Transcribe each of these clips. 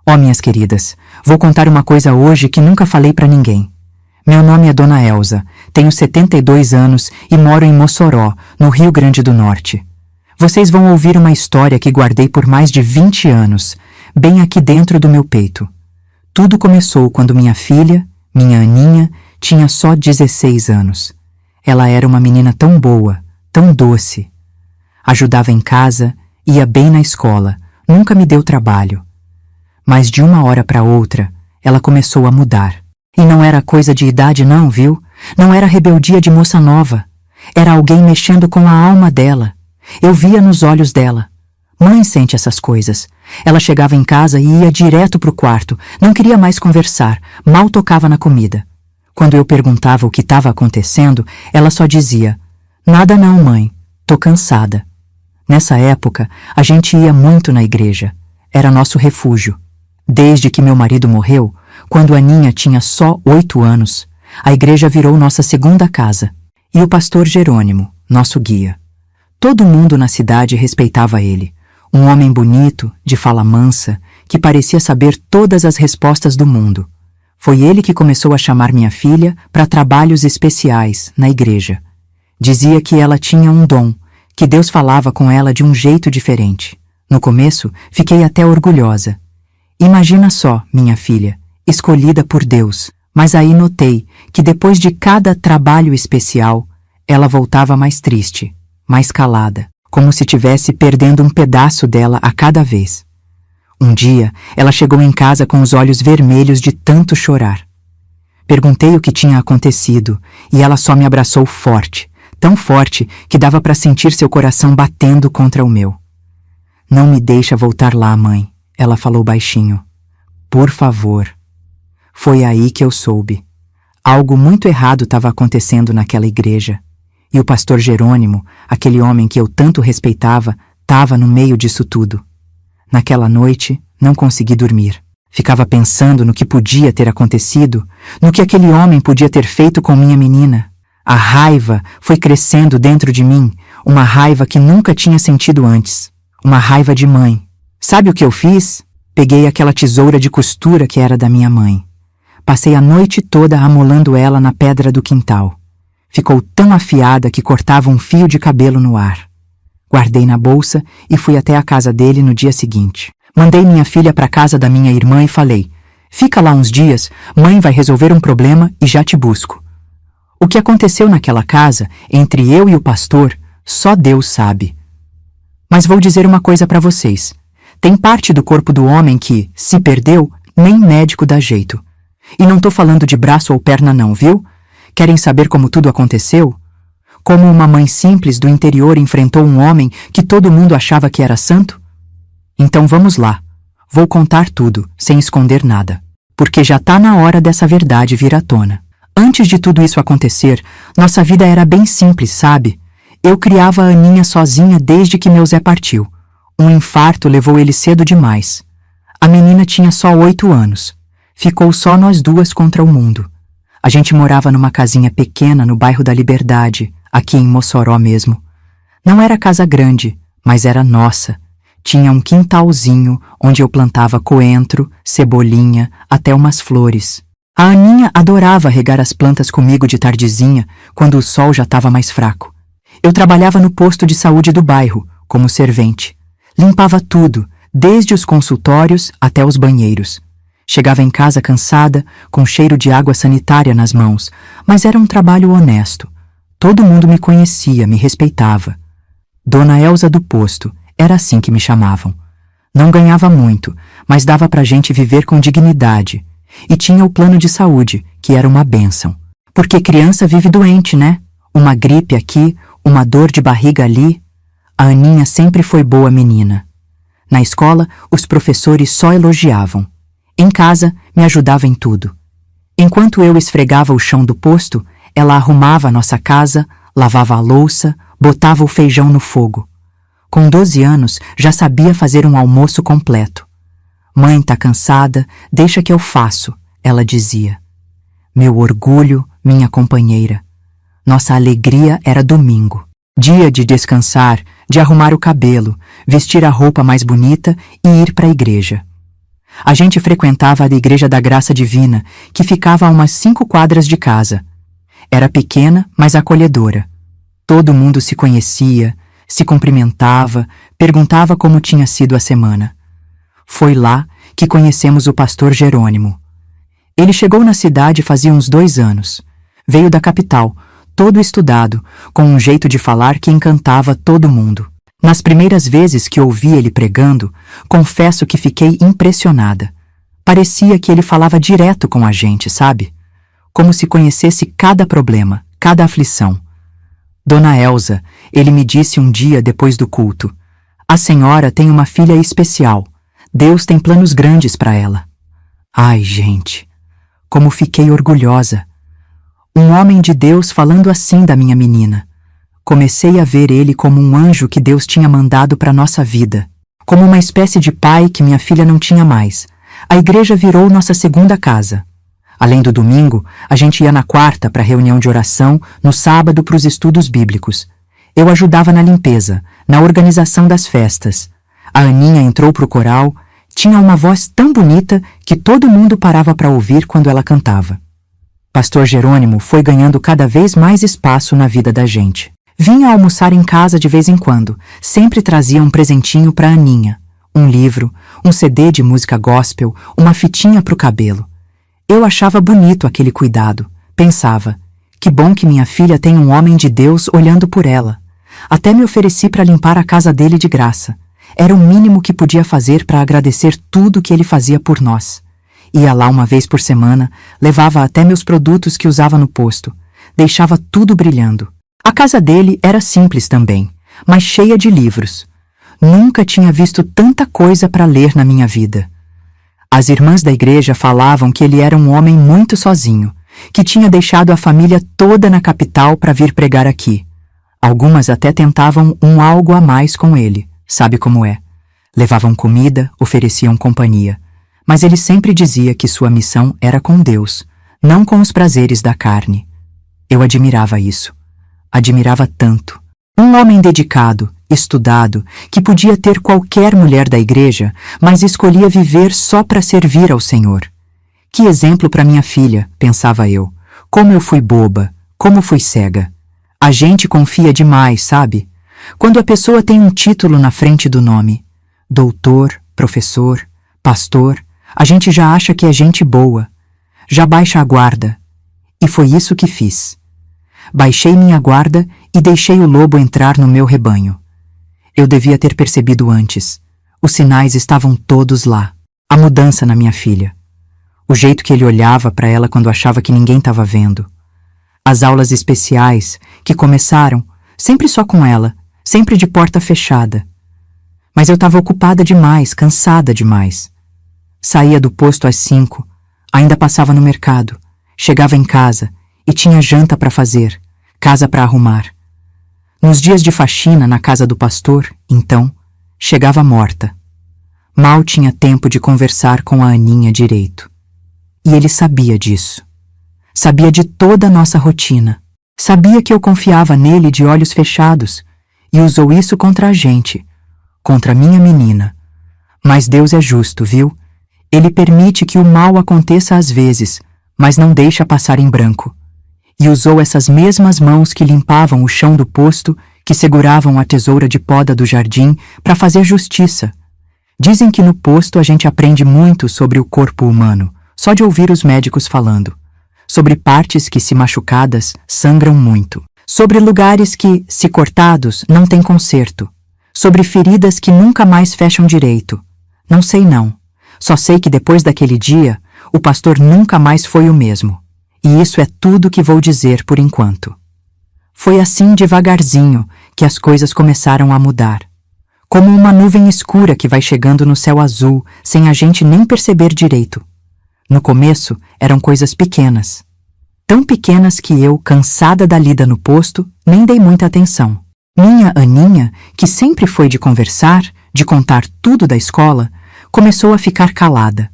Ó, minhas queridas, vou contar uma coisa hoje que nunca falei pra ninguém. Meu nome é Dona Elza, tenho 72 anos e moro em Mossoró, no Rio Grande do Norte. Vocês vão ouvir uma história que guardei por mais de 20 anos, bem aqui dentro do meu peito. Tudo começou quando minha filha, minha Aninha, tinha só 16 anos. Ela era uma menina tão boa, tão doce. Ajudava em casa, ia bem na escola, nunca me deu trabalho. Mas de uma hora para outra, ela começou a mudar. E não era coisa de idade não, viu? Não era rebeldia de moça nova. Era alguém mexendo com a alma dela. Eu via nos olhos dela. Mãe sente essas coisas. Ela chegava em casa e ia direto pro quarto. Não queria mais conversar. Mal tocava na comida. Quando eu perguntava o que estava acontecendo, ela só dizia: "Nada não, mãe. Tô cansada." Nessa época, a gente ia muito na igreja. Era nosso refúgio. Desde que meu marido morreu, quando a Aninha tinha só 8 anos, a igreja virou nossa segunda casa. E o pastor Jerônimo, nosso guia. Todo mundo na cidade respeitava ele. Um homem bonito, de fala mansa, que parecia saber todas as respostas do mundo. Foi ele que começou a chamar minha filha para trabalhos especiais na igreja. Dizia que ela tinha um dom, que Deus falava com ela de um jeito diferente. No começo, fiquei até orgulhosa. Imagina só, minha filha, escolhida por Deus. Mas aí notei que depois de cada trabalho especial, ela voltava mais triste, mais calada, como se tivesse perdendo um pedaço dela a cada vez. Um dia, ela chegou em casa com os olhos vermelhos de tanto chorar. Perguntei o que tinha acontecido e ela só me abraçou forte, tão forte que dava para sentir seu coração batendo contra o meu. "Não me deixa voltar lá, mãe", ela falou baixinho. "Por favor." Foi aí que eu soube. Algo muito errado estava acontecendo naquela igreja. E o pastor Jerônimo, aquele homem que eu tanto respeitava, estava no meio disso tudo. Naquela noite, não consegui dormir. Ficava pensando no que podia ter acontecido, no que aquele homem podia ter feito com minha menina. A raiva foi crescendo dentro de mim, uma raiva que nunca tinha sentido antes. Uma raiva de mãe. Sabe o que eu fiz? Peguei aquela tesoura de costura que era da minha mãe. Passei a noite toda amolando ela na pedra do quintal. Ficou tão afiada que cortava um fio de cabelo no ar. Guardei na bolsa e fui até a casa dele no dia seguinte. Mandei minha filha para a casa da minha irmã e falei: "Fica lá uns dias, mãe vai resolver um problema e já te busco." O que aconteceu naquela casa, entre eu e o pastor, só Deus sabe. Mas vou dizer uma coisa para vocês. Tem parte do corpo do homem que, se perdeu, nem médico dá jeito. E não tô falando de braço ou perna não, viu? Querem saber como tudo aconteceu? Como uma mãe simples do interior enfrentou um homem que todo mundo achava que era santo? Então vamos lá. Vou contar tudo, sem esconder nada. Porque já tá na hora dessa verdade vir à tona. Antes de tudo isso acontecer, nossa vida era bem simples, sabe? Eu criava a Aninha sozinha desde que meu Zé partiu. Um infarto levou ele cedo demais. A menina tinha só 8 anos. Ficou só nós duas contra o mundo. A gente morava numa casinha pequena no bairro da Liberdade, aqui em Mossoró mesmo. Não era casa grande, mas era nossa. Tinha um quintalzinho onde eu plantava coentro, cebolinha, até umas flores. A Aninha adorava regar as plantas comigo de tardezinha, quando o sol já estava mais fraco. Eu trabalhava no posto de saúde do bairro, como servente. Limpava tudo, desde os consultórios até os banheiros. Chegava em casa cansada, com cheiro de água sanitária nas mãos, mas era um trabalho honesto. Todo mundo me conhecia, me respeitava. Dona Elza do posto, era assim que me chamavam. Não ganhava muito, mas dava pra gente viver com dignidade. E tinha o plano de saúde, que era uma bênção. Porque criança vive doente, né? Uma gripe aqui, uma dor de barriga ali. A Aninha sempre foi boa menina. Na escola, os professores só elogiavam. Em casa, me ajudava em tudo. Enquanto eu esfregava o chão do posto, ela arrumava a nossa casa, lavava a louça, botava o feijão no fogo. Com 12 anos, já sabia fazer um almoço completo. "Mãe tá cansada, deixa que eu faço", ela dizia. Meu orgulho, minha companheira. Nossa alegria era domingo. Dia de descansar, de arrumar o cabelo, vestir a roupa mais bonita e ir para a igreja. A gente frequentava a Igreja da Graça Divina, que ficava a umas 5 quadras de casa. Era pequena, mas acolhedora. Todo mundo se conhecia, se cumprimentava, perguntava como tinha sido a semana. Foi lá que conhecemos o pastor Jerônimo. Ele chegou na cidade fazia uns 2 anos. Veio da capital, todo estudado, com um jeito de falar que encantava todo mundo. Nas primeiras vezes que ouvi ele pregando, confesso que fiquei impressionada. Parecia que ele falava direto com a gente, sabe? Como se conhecesse cada problema, cada aflição. Dona Elza, ele me disse um dia depois do culto, a senhora tem uma filha especial. Deus tem planos grandes para ela. Ai, gente, como fiquei orgulhosa. Um homem de Deus falando assim da minha menina. Comecei a ver ele como um anjo que Deus tinha mandado para nossa vida. Como uma espécie de pai que minha filha não tinha mais. A igreja virou nossa segunda casa. Além do domingo, a gente ia na quarta para a reunião de oração, no sábado para os estudos bíblicos. Eu ajudava na limpeza, na organização das festas. A Aninha entrou pro coral, tinha uma voz tão bonita que todo mundo parava para ouvir quando ela cantava. Pastor Jerônimo foi ganhando cada vez mais espaço na vida da gente. Vinha almoçar em casa de vez em quando, sempre trazia um presentinho para Aninha. Um livro, um CD de música gospel, uma fitinha pro cabelo. Eu achava bonito aquele cuidado. Pensava, que bom que minha filha tem um homem de Deus olhando por ela. Até me ofereci para limpar a casa dele de graça. Era o mínimo que podia fazer para agradecer tudo que ele fazia por nós. Ia lá uma vez por semana, levava até meus produtos que usava no posto. Deixava tudo brilhando. A casa dele era simples também, mas cheia de livros. Nunca tinha visto tanta coisa para ler na minha vida. As irmãs da igreja falavam que ele era um homem muito sozinho, que tinha deixado a família toda na capital para vir pregar aqui. Algumas até tentavam um algo a mais com ele, sabe como é. Levavam comida, ofereciam companhia. Mas ele sempre dizia que sua missão era com Deus, não com os prazeres da carne. Eu admirava isso. Admirava tanto. Um homem dedicado, estudado, que podia ter qualquer mulher da igreja, mas escolhia viver só para servir ao Senhor. Que exemplo para minha filha, pensava eu. Como eu fui boba, como fui cega. A gente confia demais, sabe? Quando a pessoa tem um título na frente do nome, doutor, professor, pastor, a gente já acha que é gente boa. Já baixa a guarda. E foi isso que fiz. Baixei minha guarda e deixei o lobo entrar no meu rebanho. Eu devia ter percebido antes. Os sinais estavam todos lá. A mudança na minha filha. O jeito que ele olhava para ela quando achava que ninguém estava vendo. As aulas especiais, que começaram, sempre só com ela, sempre de porta fechada. Mas eu estava ocupada demais, cansada demais. Saía do posto às 5, ainda passava no mercado, chegava em casa e tinha janta para fazer, casa para arrumar. Nos dias de faxina na casa do pastor, então, chegava morta. Mal tinha tempo de conversar com a Aninha direito. E ele sabia disso. Sabia de toda a nossa rotina. Sabia que eu confiava nele de olhos fechados e usou isso contra a gente, contra a minha menina. Mas Deus é justo, viu? Ele permite que o mal aconteça às vezes, mas não deixa passar em branco. E usou essas mesmas mãos que limpavam o chão do posto, que seguravam a tesoura de poda do jardim, para fazer justiça. Dizem que no posto a gente aprende muito sobre o corpo humano, só de ouvir os médicos falando. Sobre partes que, se machucadas, sangram muito. Sobre lugares que, se cortados, não têm conserto. Sobre feridas que nunca mais fecham direito. Não sei não. Só sei que depois daquele dia, o pastor nunca mais foi o mesmo. E isso é tudo que vou dizer por enquanto. Foi assim devagarzinho que as coisas começaram a mudar. Como uma nuvem escura que vai chegando no céu azul, sem a gente nem perceber direito. No começo, eram coisas pequenas. Tão pequenas que eu, cansada da lida no posto, nem dei muita atenção. Minha Aninha, que sempre foi de conversar, de contar tudo da escola, começou a ficar calada.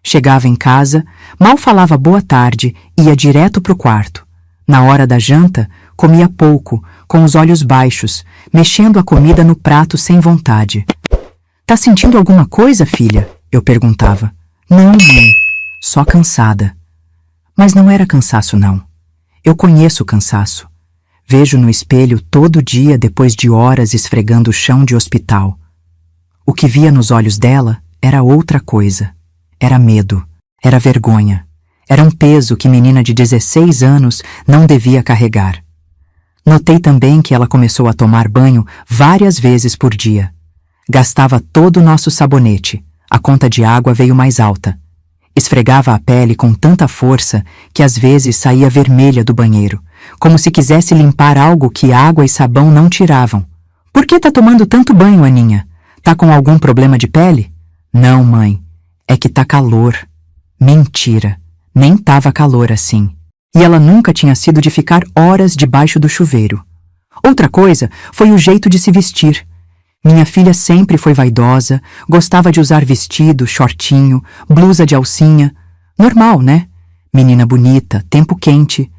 Chegava em casa, mal falava boa tarde, ia direto pro quarto. Na hora da janta, comia pouco, com os olhos baixos, mexendo a comida no prato sem vontade. "Tá sentindo alguma coisa, filha?" eu perguntava. Não, mãe. Só cansada. Mas não era cansaço, não. Eu conheço o cansaço. Vejo no espelho todo dia depois de horas esfregando o chão de hospital. O que via nos olhos dela era outra coisa. Era medo. Era vergonha. Era um peso que menina de 16 anos não devia carregar. Notei também que ela começou a tomar banho várias vezes por dia. Gastava todo o nosso sabonete. A conta de água veio mais alta. Esfregava a pele com tanta força que às vezes saía vermelha do banheiro, como se quisesse limpar algo que água e sabão não tiravam. Por que tá tomando tanto banho, Aninha? Tá com algum problema de pele? Não, mãe. É que tá calor. Mentira. Nem tava calor assim. E ela nunca tinha sido de ficar horas debaixo do chuveiro. Outra coisa foi o jeito de se vestir. Minha filha sempre foi vaidosa, gostava de usar vestido, shortinho, blusa de alcinha. Normal, né? Menina bonita, tempo quente.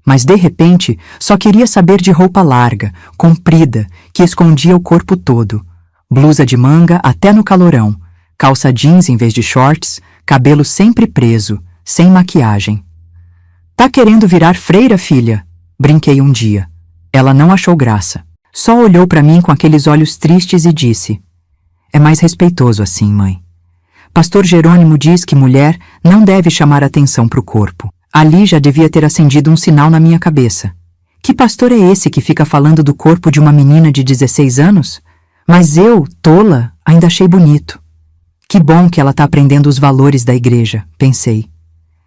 Mas de repente só queria saber de roupa larga, comprida, que escondia o corpo todo. Blusa de manga até no calorão, calça jeans em vez de shorts, cabelo sempre preso, sem maquiagem. Tá querendo virar freira, filha? Brinquei um dia. Ela não achou graça. Só olhou para mim com aqueles olhos tristes e disse: é mais respeitoso assim, mãe. Pastor Jerônimo diz que mulher não deve chamar atenção para o corpo. Ali já devia ter acendido um sinal na minha cabeça. Que pastor é esse que fica falando do corpo de uma menina de 16 anos? Mas eu, tola, ainda achei bonito. Que bom que ela tá aprendendo os valores da igreja, pensei.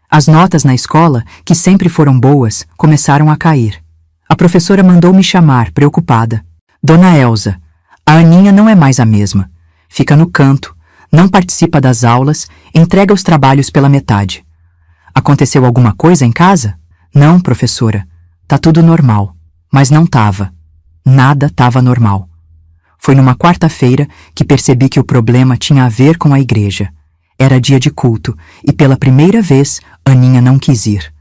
As notas na escola, que sempre foram boas, começaram a cair. A professora mandou me chamar, preocupada. Dona Elza, a Aninha não é mais a mesma. Fica no canto, não participa das aulas, entrega os trabalhos pela metade. Aconteceu alguma coisa em casa? Não, professora. Tá tudo normal. Mas não tava. Nada tava normal. Foi numa quarta-feira que percebi que o problema tinha a ver com a igreja. Era dia de culto e pela primeira vez Aninha não quis ir.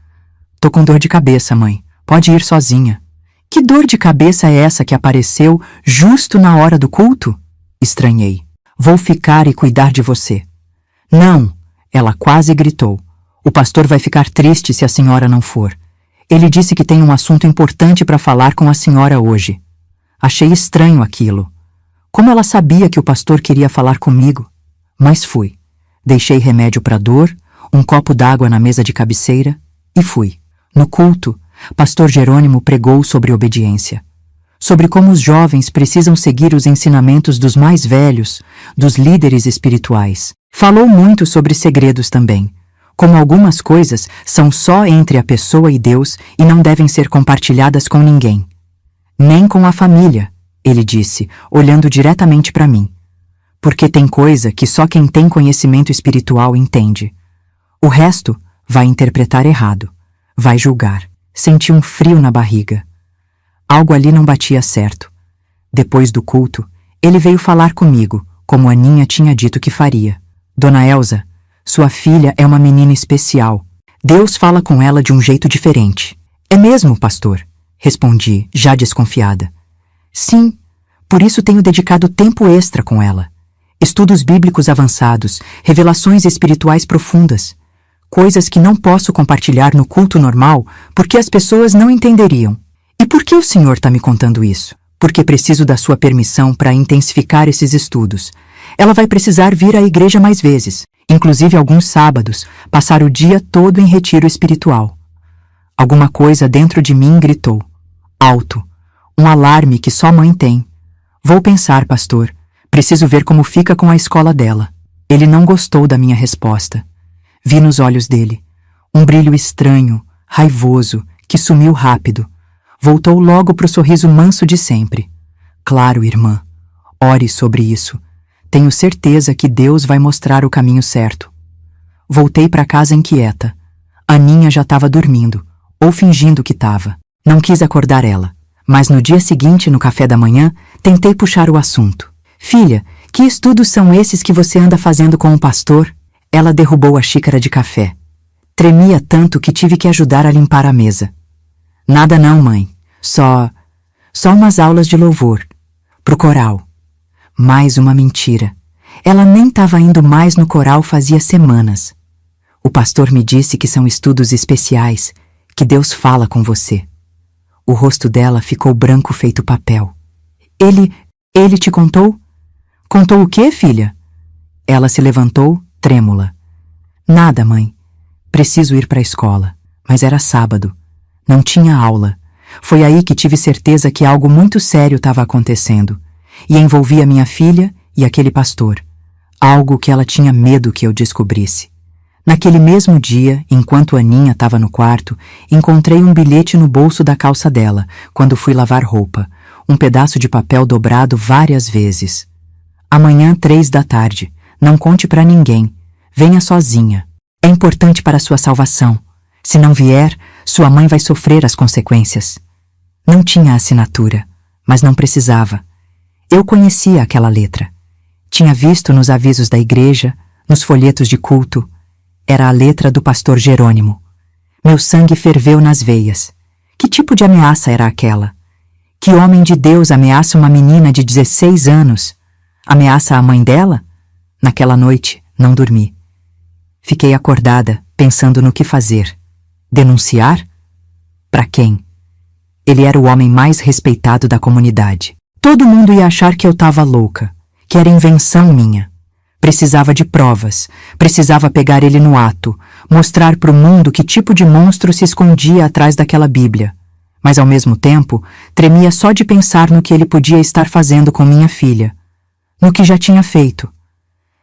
Tô com dor de cabeça, mãe. Pode ir sozinha. Que dor de cabeça é essa que apareceu justo na hora do culto? Estranhei. Vou ficar e cuidar de você. Não, ela quase gritou. O pastor vai ficar triste se a senhora não for. Ele disse que tem um assunto importante para falar com a senhora hoje. Achei estranho aquilo. Como ela sabia que o pastor queria falar comigo? Mas fui. Deixei remédio para dor, um copo d'água na mesa de cabeceira e fui. No culto, pastor Jerônimo pregou sobre obediência. Sobre como os jovens precisam seguir os ensinamentos dos mais velhos, dos líderes espirituais. Falou muito sobre segredos também. Como algumas coisas são só entre a pessoa e Deus e não devem ser compartilhadas com ninguém. Nem com a família, ele disse, olhando diretamente para mim. Porque tem coisa que só quem tem conhecimento espiritual entende. O resto vai interpretar errado, vai julgar. Senti um frio na barriga. Algo ali não batia certo. Depois do culto, ele veio falar comigo, como Aninha tinha dito que faria. Dona Elza, sua filha é uma menina especial. Deus fala com ela de um jeito diferente. É mesmo, pastor? Respondi, já desconfiada. Sim, por isso tenho dedicado tempo extra com ela. Estudos bíblicos avançados, revelações espirituais profundas. Coisas que não posso compartilhar no culto normal porque as pessoas não entenderiam. E por que o senhor está me contando isso? Porque preciso da sua permissão para intensificar esses estudos. Ela vai precisar vir à igreja mais vezes, inclusive alguns sábados, passar o dia todo em retiro espiritual. Alguma coisa dentro de mim gritou. Alto. Um alarme que só mãe tem. Vou pensar, pastor. Preciso ver como fica com a escola dela. Ele não gostou da minha resposta. Vi nos olhos dele um brilho estranho, raivoso, que sumiu rápido. Voltou logo pro sorriso manso de sempre. Claro, irmã. Ore sobre isso. Tenho certeza que Deus vai mostrar o caminho certo. Voltei para casa inquieta. Aninha já estava dormindo, ou fingindo que estava. Não quis acordar ela. Mas no dia seguinte, no café da manhã, tentei puxar o assunto. Filha, que estudos são esses que você anda fazendo com o pastor? Ela derrubou a xícara de café. Tremia tanto que tive que ajudar a limpar a mesa. Nada não, mãe. Só umas aulas de louvor. Pro coral. Mais uma mentira. Ela nem estava indo mais no coral fazia semanas. O pastor me disse que são estudos especiais, que Deus fala com você. O rosto dela ficou branco feito papel. Ele te contou? Contou o quê, filha? Ela se levantou, trêmula. Nada, mãe. Preciso ir para a escola. Mas era sábado. Não tinha aula. Foi aí que tive certeza que algo muito sério estava acontecendo. E envolvia minha filha e aquele pastor. Algo que ela tinha medo que eu descobrisse. Naquele mesmo dia, enquanto Aninha estava no quarto, encontrei um bilhete no bolso da calça dela, quando fui lavar roupa. Um pedaço de papel dobrado várias vezes. Amanhã, 3 da tarde. Não conte para ninguém. Venha sozinha. É importante para sua salvação. Se não vier, sua mãe vai sofrer as consequências. Não tinha assinatura, mas não precisava. Eu conhecia aquela letra. Tinha visto nos avisos da igreja, nos folhetos de culto. Era a letra do pastor Jerônimo. Meu sangue ferveu nas veias. Que tipo de ameaça era aquela? Que homem de Deus ameaça uma menina de 16 anos? Ameaça a mãe dela? Naquela noite, não dormi. Fiquei acordada, pensando no que fazer. Denunciar? Para quem? Ele era o homem mais respeitado da comunidade. Todo mundo ia achar que eu estava louca, que era invenção minha. Precisava de provas, precisava pegar ele no ato, mostrar para o mundo que tipo de monstro se escondia atrás daquela Bíblia. Mas ao mesmo tempo, tremia só de pensar no que ele podia estar fazendo com minha filha. No que já tinha feito.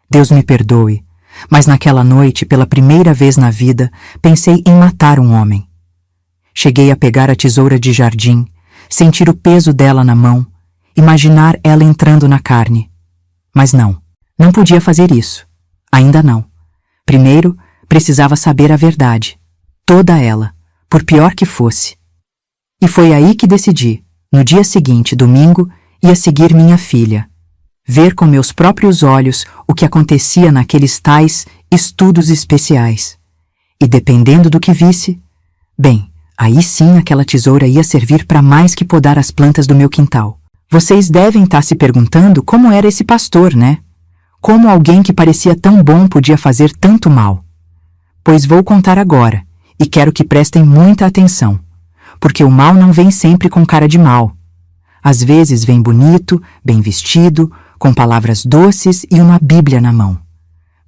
Deus me perdoe, mas naquela noite, pela primeira vez na vida, pensei em matar um homem. Cheguei a pegar a tesoura de jardim, sentir o peso dela na mão, imaginar ela entrando na carne. Mas não podia fazer isso. Ainda não. Primeiro, precisava saber a verdade. Toda ela, por pior que fosse. E foi aí que decidi, no dia seguinte, domingo, ia seguir minha filha. Ver com meus próprios olhos o que acontecia naqueles tais estudos especiais. E dependendo do que visse, bem, aí sim aquela tesoura ia servir para mais que podar as plantas do meu quintal. Vocês devem estar se perguntando como era esse pastor, né? Como alguém que parecia tão bom podia fazer tanto mal? Pois vou contar agora, e quero que prestem muita atenção, porque o mal não vem sempre com cara de mal. Às vezes vem bonito, bem vestido, com palavras doces e uma Bíblia na mão.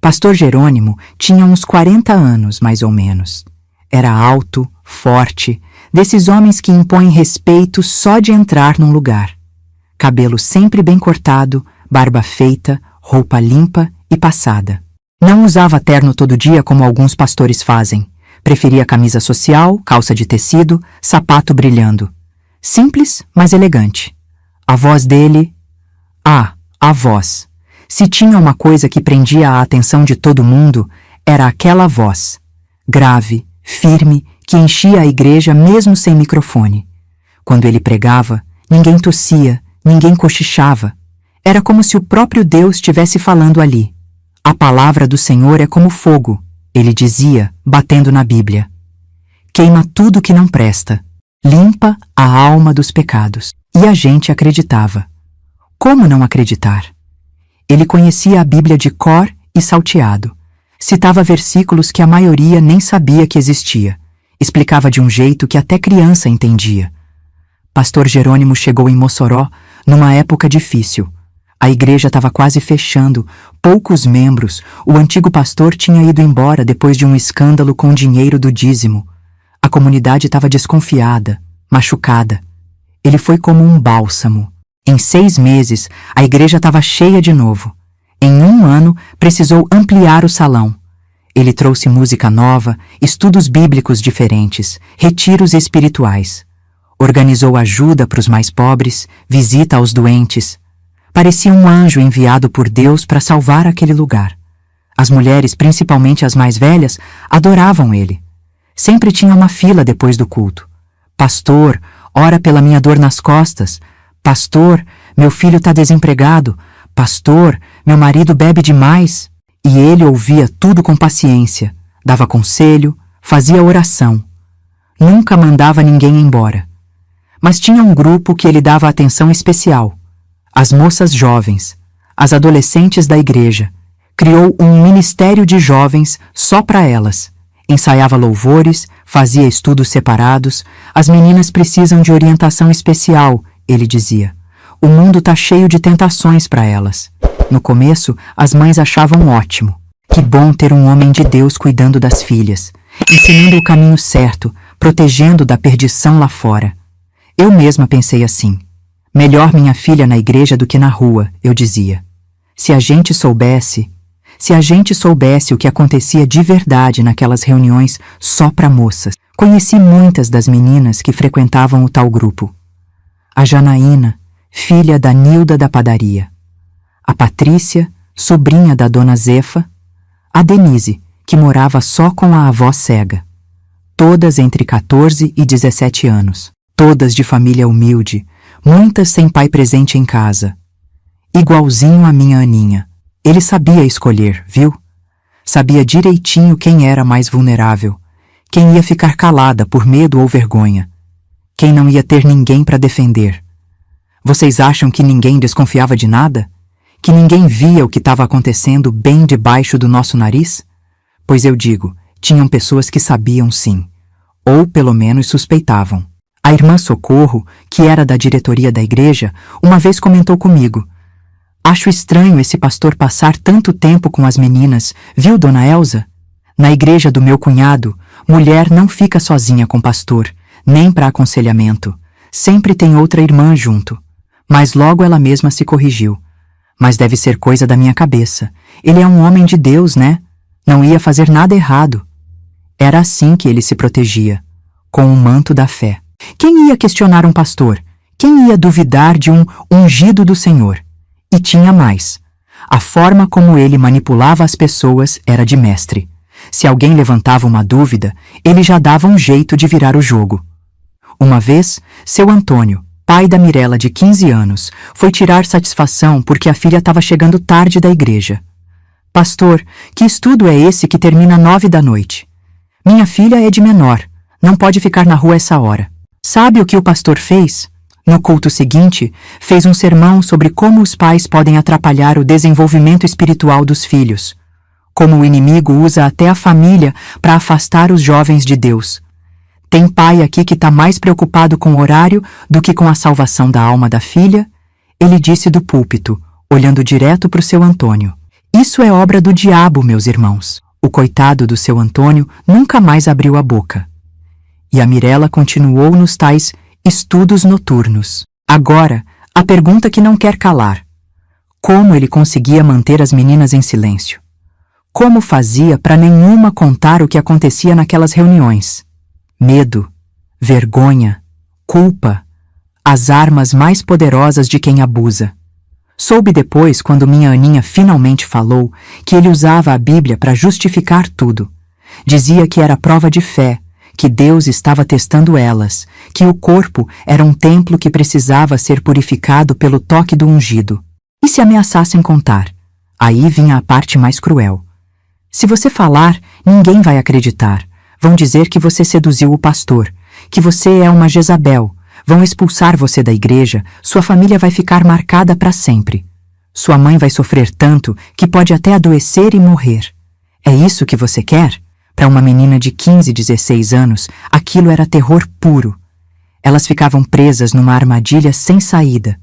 Pastor Jerônimo tinha uns 40 anos, mais ou menos. Era alto, forte, desses homens que impõem respeito só de entrar num lugar. Cabelo sempre bem cortado, barba feita, roupa limpa e passada. Não usava terno todo dia como alguns pastores fazem. Preferia camisa social, calça de tecido, sapato brilhando. Simples, mas elegante. A voz dele... a voz. Se tinha uma coisa que prendia a atenção de todo mundo, era aquela voz. Grave, firme, que enchia a igreja mesmo sem microfone. Quando ele pregava, ninguém tossia, ninguém cochichava. Era como se o próprio Deus estivesse falando ali. A palavra do Senhor é como fogo, ele dizia, batendo na Bíblia. Queima tudo que não presta, limpa a alma dos pecados. E a gente acreditava. Como não acreditar? Ele conhecia a Bíblia de cor e salteado. Citava versículos que a maioria nem sabia que existia. Explicava de um jeito que até criança entendia. Pastor Jerônimo chegou em Mossoró numa época difícil. A igreja estava quase fechando, poucos membros. O antigo pastor tinha ido embora depois de um escândalo com o dinheiro do dízimo. A comunidade estava desconfiada, machucada. Ele foi como um bálsamo. Em 6 meses, a igreja estava cheia de novo. Em 1 ano, precisou ampliar o salão. Ele trouxe música nova, estudos bíblicos diferentes, retiros espirituais. Organizou ajuda para os mais pobres, visita aos doentes. Parecia um anjo enviado por Deus para salvar aquele lugar. As mulheres, principalmente as mais velhas, adoravam ele. Sempre tinha uma fila depois do culto. Pastor, ora pela minha dor nas costas. Pastor, meu filho está desempregado. Pastor, meu marido bebe demais. E ele ouvia tudo com paciência, dava conselho, fazia oração. Nunca mandava ninguém embora. Mas tinha um grupo que ele dava atenção especial. As moças jovens, as adolescentes da igreja, Criou um ministério de jovens só para elas. Ensaiava louvores, fazia estudos separados. As meninas precisam de orientação especial, ele dizia. O mundo tá cheio de tentações para elas. No começo, as mães achavam ótimo. Que bom ter um homem de Deus cuidando das filhas, ensinando o caminho certo, protegendo da perdição lá fora. Eu mesma pensei assim. Melhor minha filha na igreja do que na rua, eu dizia. Se a gente soubesse o que acontecia de verdade naquelas reuniões só para moças. Conheci muitas das meninas que frequentavam o tal grupo. A Janaína, filha da Nilda da padaria. A Patrícia, sobrinha da dona Zefa. A Denise, que morava só com a avó cega. Todas entre 14 e 17 anos. Todas de família humilde, muitas sem pai presente em casa. Igualzinho a minha Aninha. Ele sabia escolher, viu? Sabia direitinho quem era mais vulnerável, quem ia ficar calada por medo ou vergonha, quem não ia ter ninguém para defender. Vocês acham que ninguém desconfiava de nada? Que ninguém via o que estava acontecendo bem debaixo do nosso nariz? Pois eu digo, tinham pessoas que sabiam sim, ou pelo menos suspeitavam. A irmã Socorro, que era da diretoria da igreja, uma vez comentou comigo: acho estranho esse pastor passar tanto tempo com as meninas, viu, dona Elza? Na igreja do meu cunhado, mulher não fica sozinha com pastor, nem para aconselhamento. Sempre tem outra irmã junto. Mas logo ela mesma se corrigiu. Mas deve ser coisa da minha cabeça. Ele é um homem de Deus, né? Não ia fazer nada errado. Era assim que ele se protegia, com o manto da fé. Quem ia questionar um pastor? Quem ia duvidar de um ungido do Senhor? E tinha mais. A forma como ele manipulava as pessoas era de mestre. Se alguém levantava uma dúvida, ele já dava um jeito de virar o jogo. Uma vez, seu Antônio, pai da Mirela de 15 anos, foi tirar satisfação porque a filha estava chegando tarde da igreja. Pastor, que estudo é esse que termina 9 da noite? Minha filha é de menor, não pode ficar na rua essa hora. Sabe o que o pastor fez? No culto seguinte, fez um sermão sobre como os pais podem atrapalhar o desenvolvimento espiritual dos filhos, como o inimigo usa até a família para afastar os jovens de Deus. Tem pai aqui que está mais preocupado com o horário do que com a salvação da alma da filha? Ele disse do púlpito, olhando direto para o seu Antônio. Isso é obra do diabo, meus irmãos. O coitado do seu Antônio nunca mais abriu a boca. E a Mirela continuou nos tais estudos noturnos. Agora, a pergunta que não quer calar. Como ele conseguia manter as meninas em silêncio? Como fazia para nenhuma contar o que acontecia naquelas reuniões? Medo, vergonha, culpa, as armas mais poderosas de quem abusa. Soube depois, quando minha Aninha finalmente falou, que ele usava a Bíblia para justificar tudo. Dizia que era prova de fé, que Deus estava testando elas, que o corpo era um templo que precisava ser purificado pelo toque do ungido. E se ameaçassem contar? Aí vinha a parte mais cruel. Se você falar, ninguém vai acreditar. Vão dizer que você seduziu o pastor, que você é uma Jezabel. Vão expulsar você da igreja, sua família vai ficar marcada para sempre. Sua mãe vai sofrer tanto que pode até adoecer e morrer. É isso que você quer? Para uma menina de 15, 16 anos, aquilo era terror puro. Elas ficavam presas numa armadilha sem saída.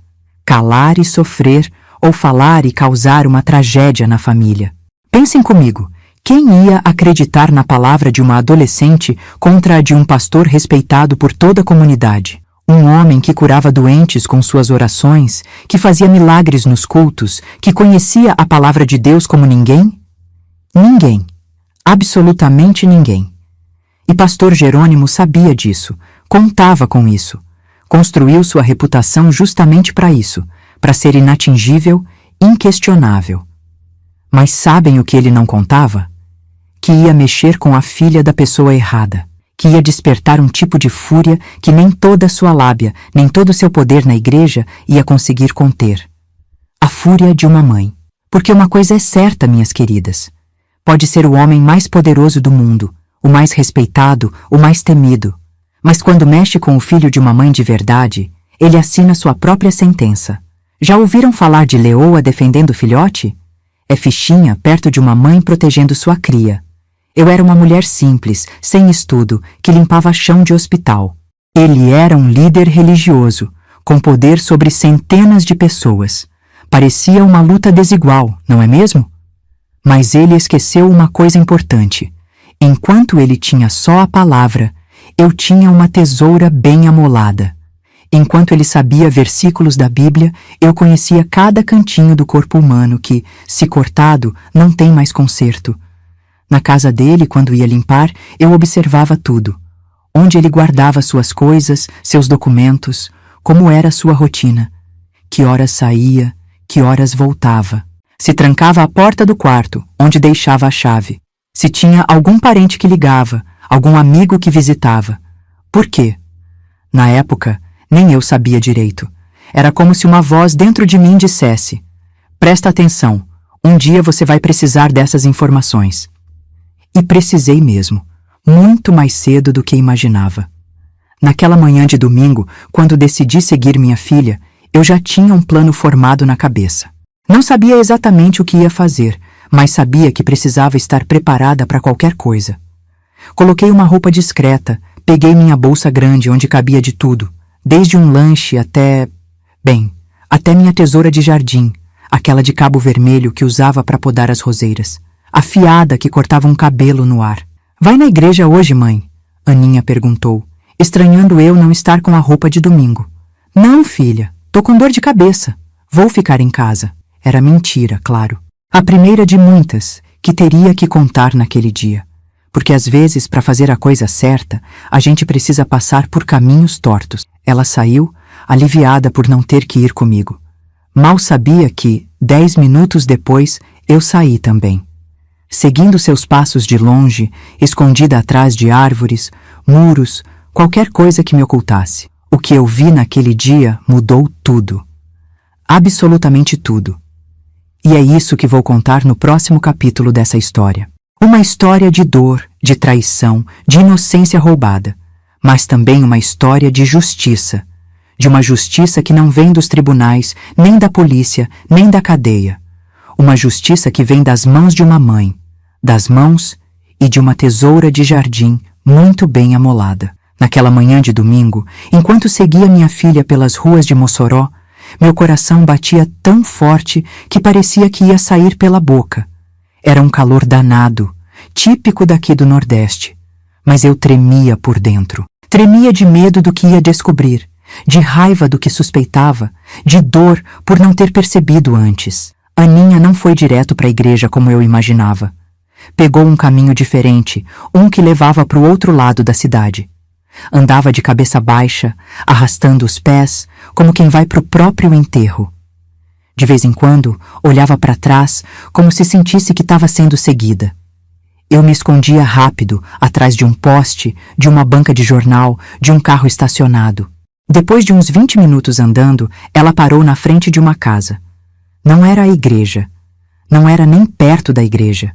Calar e sofrer, ou falar e causar uma tragédia na família. Pensem comigo, quem ia acreditar na palavra de uma adolescente contra a de um pastor respeitado por toda a comunidade? Um homem que curava doentes com suas orações, que fazia milagres nos cultos, que conhecia a palavra de Deus como ninguém? Ninguém. Absolutamente ninguém. E pastor Jerônimo sabia disso, contava com isso. Construiu sua reputação justamente para isso, para ser inatingível, inquestionável. Mas sabem o que ele não contava? Que ia mexer com a filha da pessoa errada, que ia despertar um tipo de fúria que nem toda a sua lábia, nem todo o seu poder na igreja ia conseguir conter. A fúria de uma mãe. Porque uma coisa é certa, minhas queridas. Pode ser o homem mais poderoso do mundo, o mais respeitado, o mais temido. Mas quando mexe com o filho de uma mãe de verdade, ele assina sua própria sentença. Já ouviram falar de leoa defendendo o filhote? É fichinha perto de uma mãe protegendo sua cria. Eu era uma mulher simples, sem estudo, que limpava chão de hospital. Ele era um líder religioso, com poder sobre centenas de pessoas. Parecia uma luta desigual, não é mesmo? Mas ele esqueceu uma coisa importante. Enquanto ele tinha só a palavra, eu tinha uma tesoura bem amolada. Enquanto ele sabia versículos da Bíblia, eu conhecia cada cantinho do corpo humano que, se cortado, não tem mais conserto. Na casa dele, quando ia limpar, eu observava tudo. Onde ele guardava suas coisas, seus documentos, como era sua rotina. Que horas saía, que horas voltava. Se trancava à porta do quarto, onde deixava a chave. Se tinha algum parente que ligava, algum amigo que visitava. Por quê? Na época, nem eu sabia direito. Era como se uma voz dentro de mim dissesse: presta atenção, um dia você vai precisar dessas informações. E precisei mesmo, muito mais cedo do que imaginava. Naquela manhã de domingo, quando decidi seguir minha filha, eu já tinha um plano formado na cabeça. Não sabia exatamente o que ia fazer, mas sabia que precisava estar preparada para qualquer coisa. Coloquei uma roupa discreta, peguei minha bolsa grande onde cabia de tudo, desde um lanche até minha tesoura de jardim, aquela de cabo vermelho que usava para podar as roseiras, afiada que cortava um cabelo no ar. Vai na igreja hoje, mãe? Aninha perguntou, estranhando eu não estar com a roupa de domingo. Não, filha, tô com dor de cabeça. Vou ficar em casa. Era mentira, claro. A primeira de muitas que teria que contar naquele dia. Porque às vezes, para fazer a coisa certa, a gente precisa passar por caminhos tortos. Ela saiu, aliviada por não ter que ir comigo. Mal sabia que, 10 minutos depois, eu saí também. Seguindo seus passos de longe, escondida atrás de árvores, muros, qualquer coisa que me ocultasse. O que eu vi naquele dia mudou tudo. Absolutamente tudo. E é isso que vou contar no próximo capítulo dessa história. Uma história de dor, de traição, de inocência roubada, mas também uma história de justiça. De uma justiça que não vem dos tribunais, nem da polícia, nem da cadeia. Uma justiça que vem das mãos de uma mãe, das mãos e de uma tesoura de jardim muito bem amolada. Naquela manhã de domingo, enquanto seguia minha filha pelas ruas de Mossoró, meu coração batia tão forte que parecia que ia sair pela boca. Era um calor danado, típico daqui do Nordeste. Mas eu tremia por dentro. Tremia de medo do que ia descobrir, de raiva do que suspeitava, de dor por não ter percebido antes. Aninha não foi direto para a igreja como eu imaginava. Pegou um caminho diferente, um que levava para o outro lado da cidade. Andava de cabeça baixa, arrastando os pés, como quem vai para o próprio enterro. De vez em quando, olhava para trás, como se sentisse que estava sendo seguida. Eu me escondia rápido, atrás de um poste, de uma banca de jornal, de um carro estacionado. Depois de uns 20 minutos andando, ela parou na frente de uma casa. Não era a igreja. Não era nem perto da igreja.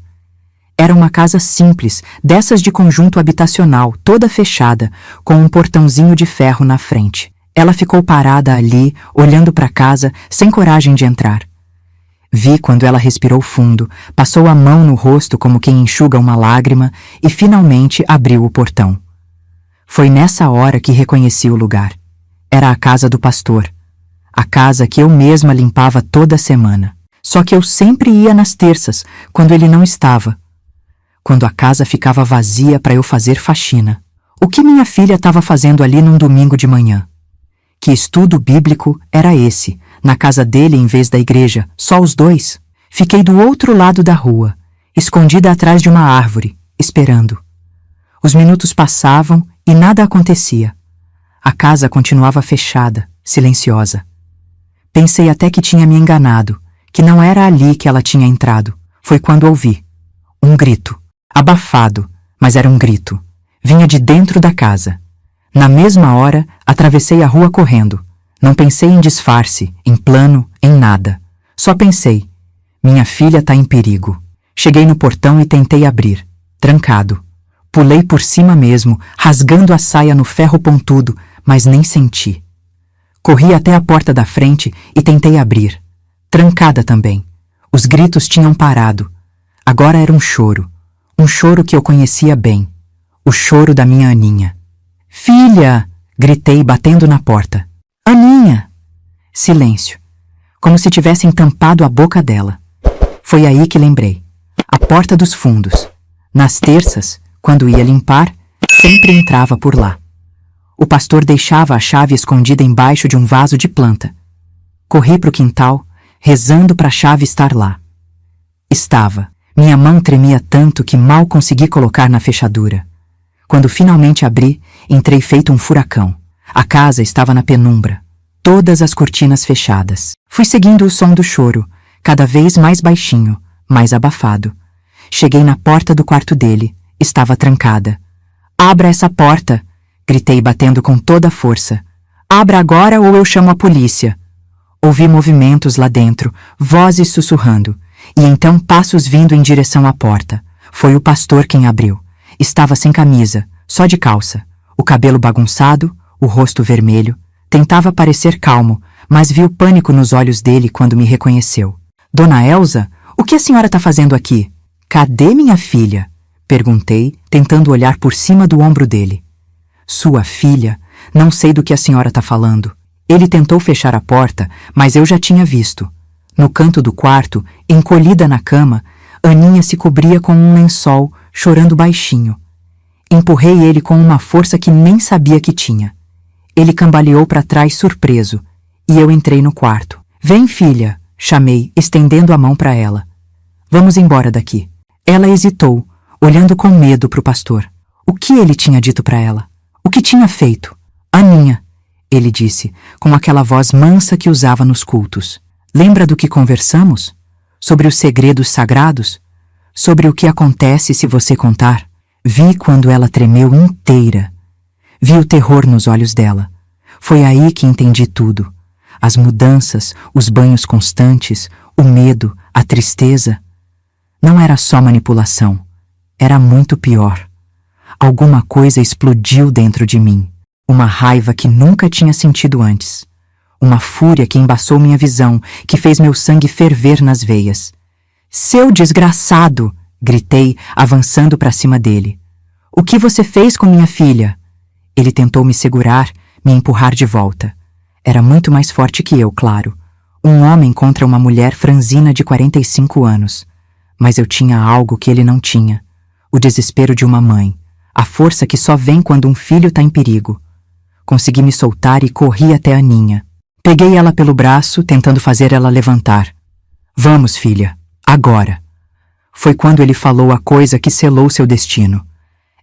Era uma casa simples, dessas de conjunto habitacional, toda fechada, com um portãozinho de ferro na frente. Ela ficou parada ali, olhando para a casa, sem coragem de entrar. Vi quando ela respirou fundo, passou a mão no rosto como quem enxuga uma lágrima e finalmente abriu o portão. Foi nessa hora que reconheci o lugar. Era a casa do pastor. A casa que eu mesma limpava toda semana. Só que eu sempre ia nas terças, quando ele não estava. Quando a casa ficava vazia para eu fazer faxina. O que minha filha estava fazendo ali num domingo de manhã? Que estudo bíblico era esse, na casa dele em vez da igreja, só os dois? Fiquei do outro lado da rua, escondida atrás de uma árvore, esperando. Os minutos passavam e nada acontecia. A casa continuava fechada, silenciosa. Pensei até que tinha me enganado, que não era ali que ela tinha entrado. Foi quando ouvi um grito. Abafado, mas era um grito. Vinha de dentro da casa. Na mesma hora, atravessei a rua correndo. Não pensei em disfarce, em plano, em nada. Só pensei, minha filha está em perigo. Cheguei no portão e tentei abrir. Trancado. Pulei por cima mesmo, rasgando a saia no ferro pontudo, mas nem senti. Corri até a porta da frente e tentei abrir. Trancada também. Os gritos tinham parado. Agora era um choro que eu conhecia bem, o choro da minha Aninha. Filha! Gritei, batendo na porta. Aninha! Silêncio, como se tivessem tampado a boca dela. Foi aí que lembrei. A porta dos fundos. Nas terças, quando ia limpar, sempre entrava por lá. O pastor deixava a chave escondida embaixo de um vaso de planta. Corri para o quintal, rezando para a chave estar lá. Estava. Minha mão tremia tanto que mal consegui colocar na fechadura. Quando finalmente abri, entrei feito um furacão. A casa estava na penumbra, todas as cortinas fechadas. Fui seguindo o som do choro, cada vez mais baixinho, mais abafado. Cheguei na porta do quarto dele. Estava trancada. Abra essa porta! Gritei, batendo com toda a força. Abra agora ou eu chamo a polícia. Ouvi movimentos lá dentro, vozes sussurrando, e então passos vindo em direção à porta. Foi o pastor quem abriu. Estava sem camisa, só de calça, o cabelo bagunçado, o rosto vermelho. Tentava parecer calmo, mas vi o pânico nos olhos dele quando me reconheceu. Dona Elza, o que a senhora está fazendo aqui? Cadê minha filha? Perguntei, tentando olhar por cima do ombro dele. Sua filha? Não sei do que a senhora está falando. Ele tentou fechar a porta, mas eu já tinha visto. No canto do quarto, encolhida na cama, Aninha se cobria com um lençol, chorando baixinho. Empurrei ele com uma força que nem sabia que tinha. Ele cambaleou para trás surpreso, e eu entrei no quarto. Vem, filha, chamei, estendendo a mão para ela. Vamos embora daqui. Ela hesitou, olhando com medo para o pastor. O que ele tinha dito para ela? O que tinha feito? Aninha, ele disse, com aquela voz mansa que usava nos cultos. Lembra do que conversamos? Sobre os segredos sagrados? Sobre o que acontece se você contar? Vi quando ela tremeu inteira. Vi o terror nos olhos dela. Foi aí que entendi tudo. As mudanças, os banhos constantes, o medo, a tristeza. Não era só manipulação. Era muito pior. Alguma coisa explodiu dentro de mim. Uma raiva que nunca tinha sentido antes. Uma fúria que embaçou minha visão, que fez meu sangue ferver nas veias. Seu desgraçado! Gritei, avançando para cima dele. O que você fez com minha filha? Ele tentou me segurar, me empurrar de volta. Era muito mais forte que eu, claro. Um homem contra uma mulher franzina de 45 anos. Mas eu tinha algo que ele não tinha. O desespero de uma mãe. A força que só vem quando um filho está em perigo. Consegui me soltar e corri até a Aninha. Peguei ela pelo braço, tentando fazer ela levantar. Vamos, filha, agora. Foi quando ele falou a coisa que selou seu destino.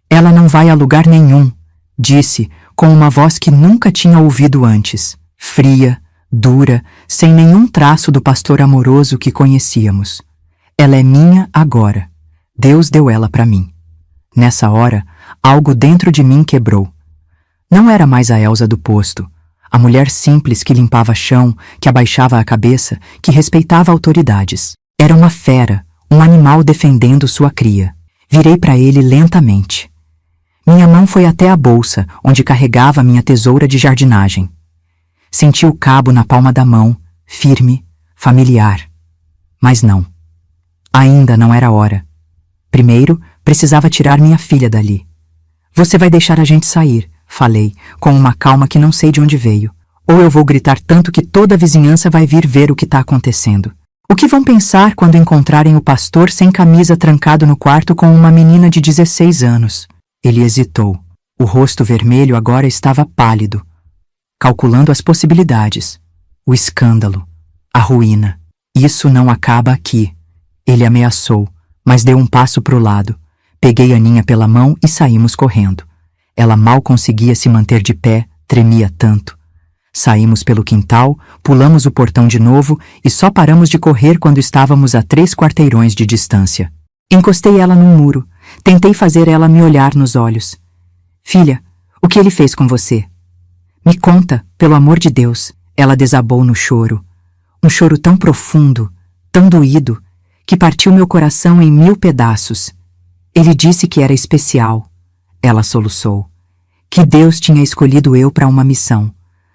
Ela não vai a lugar nenhum, disse, com uma voz que nunca tinha ouvido antes. Fria, dura, sem nenhum traço do pastor amoroso que conhecíamos. Ela é minha agora. Deus deu ela para mim. Nessa hora, algo dentro de mim quebrou. Não era mais a Elza do posto, a mulher simples que limpava chão, que abaixava a cabeça, que respeitava autoridades. Era uma fera, um animal defendendo sua cria. Virei para ele lentamente. Minha mão foi até a bolsa, onde carregava minha tesoura de jardinagem. Senti o cabo na palma da mão, firme, familiar. Mas não. Ainda não era hora. Primeiro, precisava tirar minha filha dali. Você vai deixar a gente sair, falei, com uma calma que não sei de onde veio. Ou eu vou gritar tanto que toda a vizinhança vai vir ver o que está acontecendo. O que vão pensar quando encontrarem o pastor sem camisa trancado no quarto com uma menina de 16 anos? Ele hesitou. O rosto vermelho agora estava pálido, calculando as possibilidades. O escândalo. A ruína. Isso não acaba aqui. Ele ameaçou, mas deu um passo para o lado. Peguei a Aninha pela mão e saímos correndo. Ela mal conseguia se manter de pé, tremia tanto. Saímos pelo quintal, pulamos o portão de novo e só paramos de correr quando estávamos a 3 quarteirões de distância. Encostei ela num muro. Tentei fazer ela me olhar nos olhos. Filha, o que ele fez com você? Me conta, pelo amor de Deus. Ela desabou no choro. Um choro tão profundo, tão doído, que partiu meu coração em 1000 pedaços. Ele disse que era especial. Ela soluçou. Que Deus tinha escolhido eu para uma missão.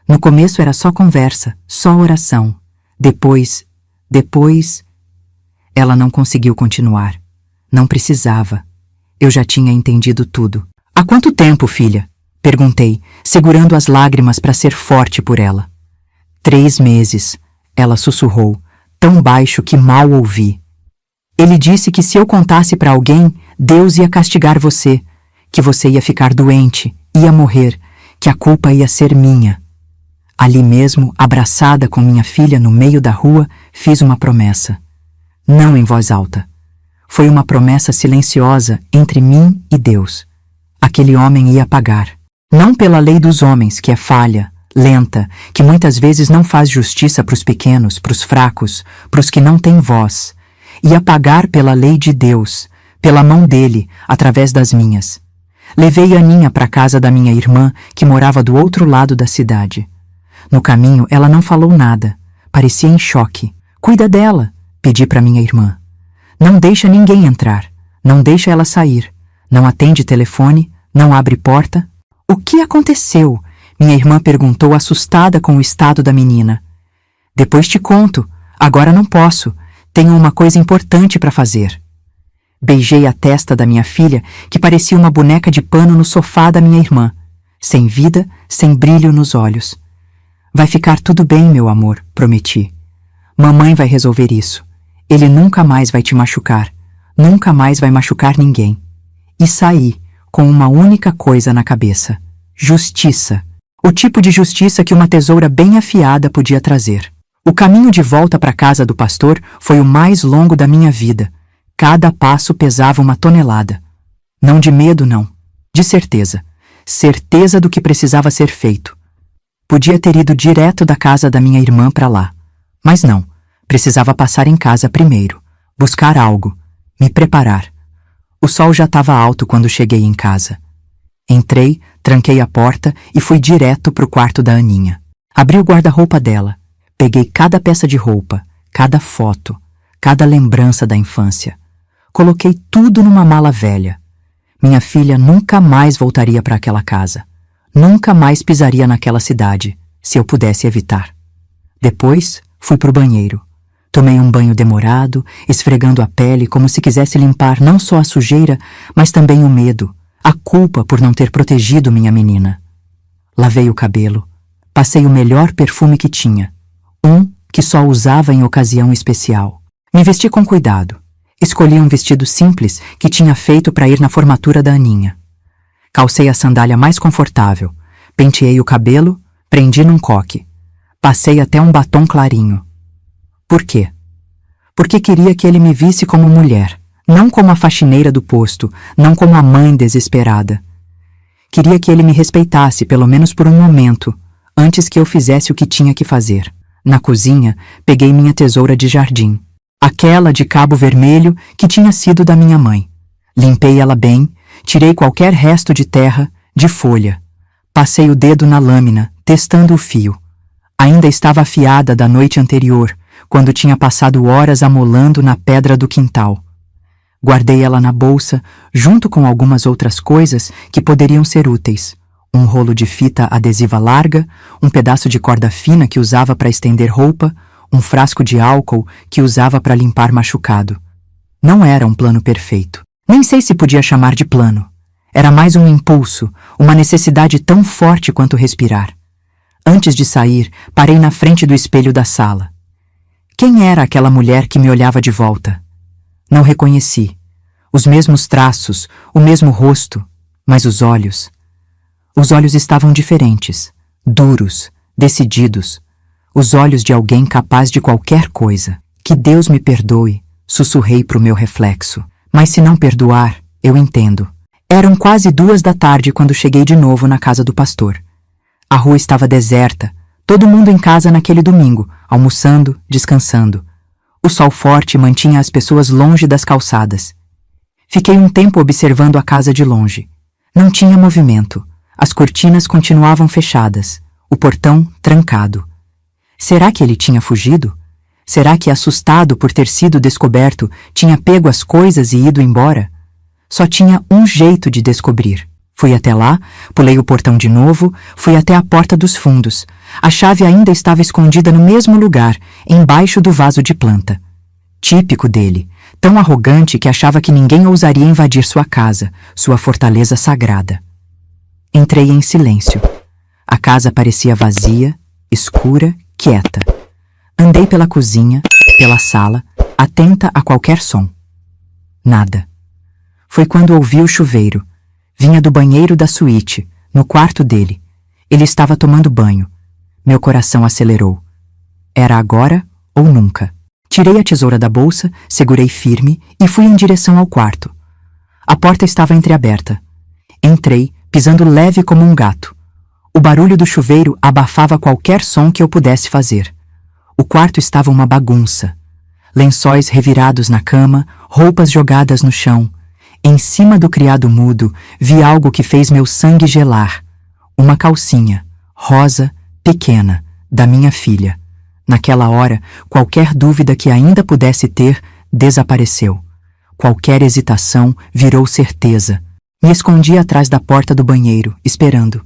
No começo era só conversa, só oração. Depois... Ela não conseguiu continuar. Não precisava. Eu já tinha entendido tudo. Há quanto tempo, filha? Perguntei, segurando as lágrimas para ser forte por ela. 3 meses, ela sussurrou, tão baixo que mal ouvi. Ele disse que se eu contasse para alguém, Deus ia castigar você, que você ia ficar doente, ia morrer, que a culpa ia ser minha. Ali mesmo, abraçada com minha filha no meio da rua, fiz uma promessa. Não em voz alta. Foi uma promessa silenciosa entre mim e Deus. Aquele homem ia pagar. Não pela lei dos homens, que é falha, lenta, que muitas vezes não faz justiça para os pequenos, para os fracos, para os que não têm voz. Ia pagar pela lei de Deus, pela mão dele, através das minhas. Levei Aninha para a casa da minha irmã, que morava do outro lado da cidade. No caminho, ela não falou nada. Parecia em choque. Cuida dela, pedi para minha irmã. Não deixa ninguém entrar. Não deixa ela sair. Não atende telefone, não abre porta. O que aconteceu? Minha irmã perguntou, assustada com o estado da menina. Depois te conto. Agora não posso. Tenho uma coisa importante para fazer. Beijei a testa da minha filha, que parecia uma boneca de pano no sofá da minha irmã. Sem vida, sem brilho nos olhos. Vai ficar tudo bem, meu amor, prometi. Mamãe vai resolver isso. Ele nunca mais vai te machucar. Nunca mais vai machucar ninguém. E saí, com uma única coisa na cabeça. Justiça. O tipo de justiça que uma tesoura bem afiada podia trazer. O caminho de volta para a casa do pastor foi o mais longo da minha vida. Cada passo pesava 1 tonelada. Não de medo, não. De certeza. Certeza do que precisava ser feito. Podia ter ido direto da casa da minha irmã para lá. Mas não. Precisava passar em casa primeiro. Buscar algo. Me preparar. O sol já estava alto quando cheguei em casa. Entrei, tranquei a porta e fui direto para o quarto da Aninha. Abri o guarda-roupa dela. Peguei cada peça de roupa, cada foto, cada lembrança da infância. Coloquei tudo numa mala velha. Minha filha nunca mais voltaria para aquela casa. Nunca mais pisaria naquela cidade, se eu pudesse evitar. Depois, fui para o banheiro. Tomei um banho demorado, esfregando a pele como se quisesse limpar não só a sujeira, mas também o medo, a culpa por não ter protegido minha menina. Lavei o cabelo. Passei o melhor perfume que tinha. Um que só usava em ocasião especial. Me vesti com cuidado. Escolhi um vestido simples que tinha feito para ir na formatura da Aninha. Calcei a sandália mais confortável. Penteei o cabelo, prendi num coque. Passei até um batom clarinho. Por quê? Porque queria que ele me visse como mulher, não como a faxineira do posto, não como a mãe desesperada. Queria que ele me respeitasse, pelo menos por um momento, antes que eu fizesse o que tinha que fazer. Na cozinha, peguei minha tesoura de jardim, aquela de cabo vermelho que tinha sido da minha mãe. Limpei ela bem, tirei qualquer resto de terra, de folha. Passei o dedo na lâmina, testando o fio. Ainda estava afiada da noite anterior, quando tinha passado horas amolando na pedra do quintal. Guardei ela na bolsa, junto com algumas outras coisas que poderiam ser úteis. Um rolo de fita adesiva larga, um pedaço de corda fina que usava para estender roupa, um frasco de álcool que usava para limpar machucado. Não era um plano perfeito. Nem sei se podia chamar de plano. Era mais um impulso, uma necessidade tão forte quanto respirar. Antes de sair, parei na frente do espelho da sala. Quem era aquela mulher que me olhava de volta? Não reconheci. Os mesmos traços, o mesmo rosto, mas os olhos... Os olhos estavam diferentes, duros, decididos. Os olhos de alguém capaz de qualquer coisa. Que Deus me perdoe, sussurrei pro meu reflexo. Mas se não perdoar, eu entendo. Eram quase 2 da tarde quando cheguei de novo na casa do pastor. A rua estava deserta, todo mundo em casa naquele domingo, almoçando, descansando. O sol forte mantinha as pessoas longe das calçadas. Fiquei um tempo observando a casa de longe. Não tinha movimento. As cortinas continuavam fechadas, o portão trancado. Será que ele tinha fugido? Será que, assustado por ter sido descoberto, tinha pego as coisas e ido embora? Só tinha um jeito de descobrir. Fui até lá, pulei o portão de novo, fui até a porta dos fundos. A chave ainda estava escondida no mesmo lugar, embaixo do vaso de planta. Típico dele, tão arrogante que achava que ninguém ousaria invadir sua casa, sua fortaleza sagrada. Entrei em silêncio. A casa parecia vazia, escura, quieta. Andei pela cozinha, pela sala, atenta a qualquer som. Nada. Foi quando ouvi o chuveiro. Vinha do banheiro da suíte, no quarto dele. Ele estava tomando banho. Meu coração acelerou. Era agora ou nunca. Tirei a tesoura da bolsa, segurei firme e fui em direção ao quarto. A porta estava entreaberta. Entrei, pisando leve como um gato. O barulho do chuveiro abafava qualquer som que eu pudesse fazer. O quarto estava uma bagunça. Lençóis revirados na cama, roupas jogadas no chão. Em cima do criado mudo, vi algo que fez meu sangue gelar. Uma calcinha, rosa, pequena, da minha filha. Naquela hora, qualquer dúvida que ainda pudesse ter, desapareceu. Qualquer hesitação virou certeza. Me escondi atrás da porta do banheiro, esperando.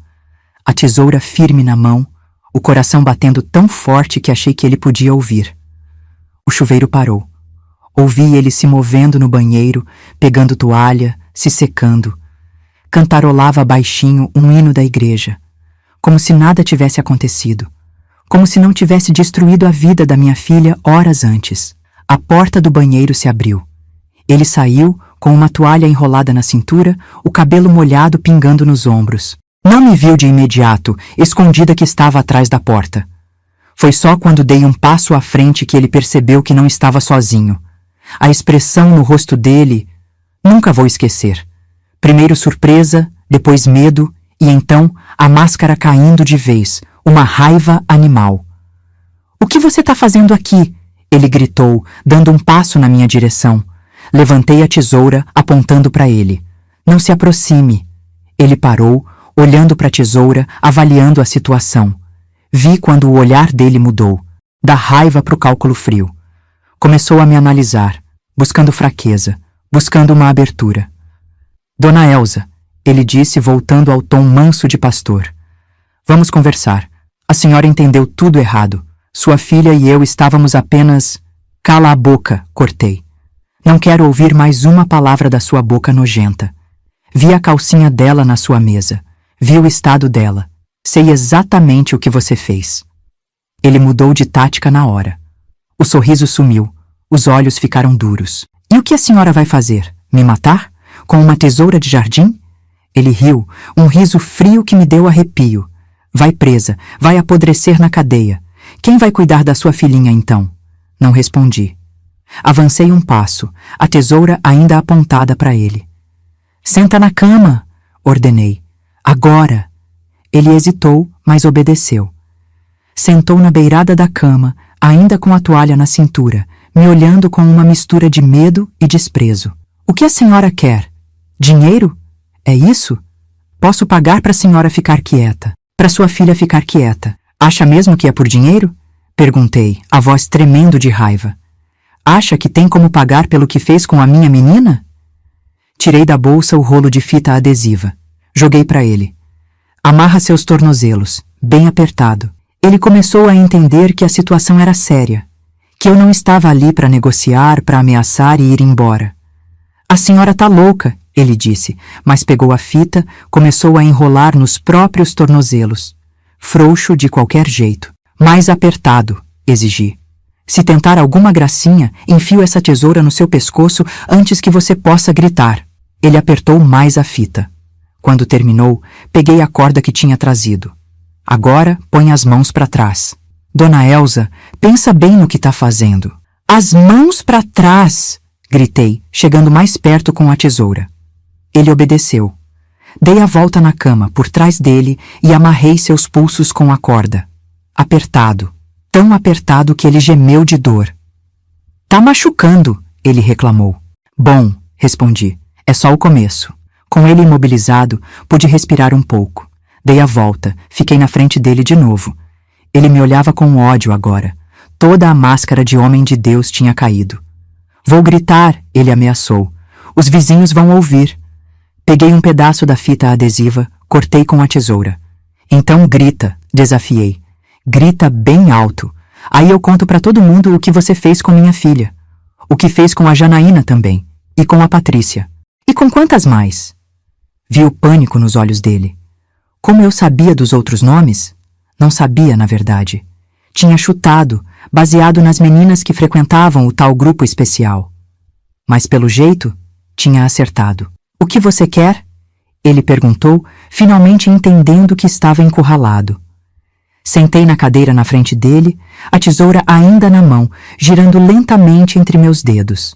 A tesoura firme na mão, o coração batendo tão forte que achei que ele podia ouvir. O chuveiro parou. Ouvi ele se movendo no banheiro, pegando toalha, se secando. Cantarolava baixinho um hino da igreja, como se nada tivesse acontecido. Como se não tivesse destruído a vida da minha filha horas antes. A porta do banheiro se abriu. Ele saiu, com uma toalha enrolada na cintura, o cabelo molhado pingando nos ombros. Não me viu de imediato, escondida que estava atrás da porta. Foi só quando dei um passo à frente que ele percebeu que não estava sozinho. A expressão no rosto dele, nunca vou esquecer. Primeiro surpresa, depois medo, e então a máscara caindo de vez. Uma raiva animal. "O que você está fazendo aqui?" ele gritou, dando um passo na minha direção. Levantei a tesoura, apontando para ele. "Não se aproxime." Ele parou, olhando para a tesoura, avaliando a situação. Vi quando o olhar dele mudou, da raiva para o cálculo frio. Começou a me analisar, buscando fraqueza, buscando uma abertura. "Dona Elsa", ele disse, voltando ao tom manso de pastor. "Vamos conversar. A senhora entendeu tudo errado. Sua filha e eu estávamos apenas..." "Cala a boca", cortei. "Não quero ouvir mais uma palavra da sua boca nojenta. Vi a calcinha dela na sua mesa. Vi o estado dela. Sei exatamente o que você fez." Ele mudou de tática na hora. O sorriso sumiu. Os olhos ficaram duros. "E o que a senhora vai fazer? Me matar? Com uma tesoura de jardim?" Ele riu, um riso frio que me deu arrepio. "Vai presa, vai apodrecer na cadeia. Quem vai cuidar da sua filhinha então?" Não respondi. Avancei um passo, a tesoura ainda apontada para ele. "Senta na cama", ordenei. "Agora." Ele hesitou, mas obedeceu. Sentou na beirada da cama, ainda com a toalha na cintura, me olhando com uma mistura de medo e desprezo. "O que a senhora quer? Dinheiro? É isso? Posso pagar para a senhora ficar quieta. Para sua filha ficar quieta. Acha mesmo que é por dinheiro?" Perguntei, a voz tremendo de raiva. "Acha que tem como pagar pelo que fez com a minha menina?" Tirei da bolsa o rolo de fita adesiva. Joguei para ele. "Amarra seus tornozelos, bem apertado." Ele começou a entender que a situação era séria, que eu não estava ali para negociar, para ameaçar e ir embora. "A senhora tá louca", ele disse, mas pegou a fita, começou a enrolar nos próprios tornozelos. Frouxo de qualquer jeito. "Mais apertado", exigi. "Se tentar alguma gracinha, enfio essa tesoura no seu pescoço antes que você possa gritar." Ele apertou mais a fita. Quando terminou, peguei a corda que tinha trazido. "Agora, põe as mãos para trás." "Dona Elsa, pensa bem no que está fazendo." "As mãos para trás!" gritei, chegando mais perto com a tesoura. Ele obedeceu. Dei a volta na cama, por trás dele, e amarrei seus pulsos com a corda. Apertado, tão apertado que ele gemeu de dor. "Tá machucando", ele reclamou. "Bom", respondi, "é só o começo." Com ele imobilizado, pude respirar um pouco. Dei a volta, fiquei na frente dele de novo. Ele me olhava com ódio agora. Toda a máscara de homem de Deus tinha caído. "Vou gritar", ele ameaçou. "Os vizinhos vão ouvir." Peguei um pedaço da fita adesiva, cortei com a tesoura. "Então grita", desafiei. "Grita bem alto. Aí eu conto para todo mundo o que você fez com minha filha." O que fez com a Janaína também, e com a Patrícia. E com quantas mais? Vi o pânico nos olhos dele. Como eu sabia dos outros nomes? Não sabia, na verdade. Tinha chutado, baseado nas meninas que frequentavam o tal grupo especial. Mas pelo jeito, tinha acertado. O que você quer? Ele perguntou, finalmente entendendo que estava encurralado. Sentei na cadeira na frente dele, a tesoura ainda na mão, girando lentamente entre meus dedos.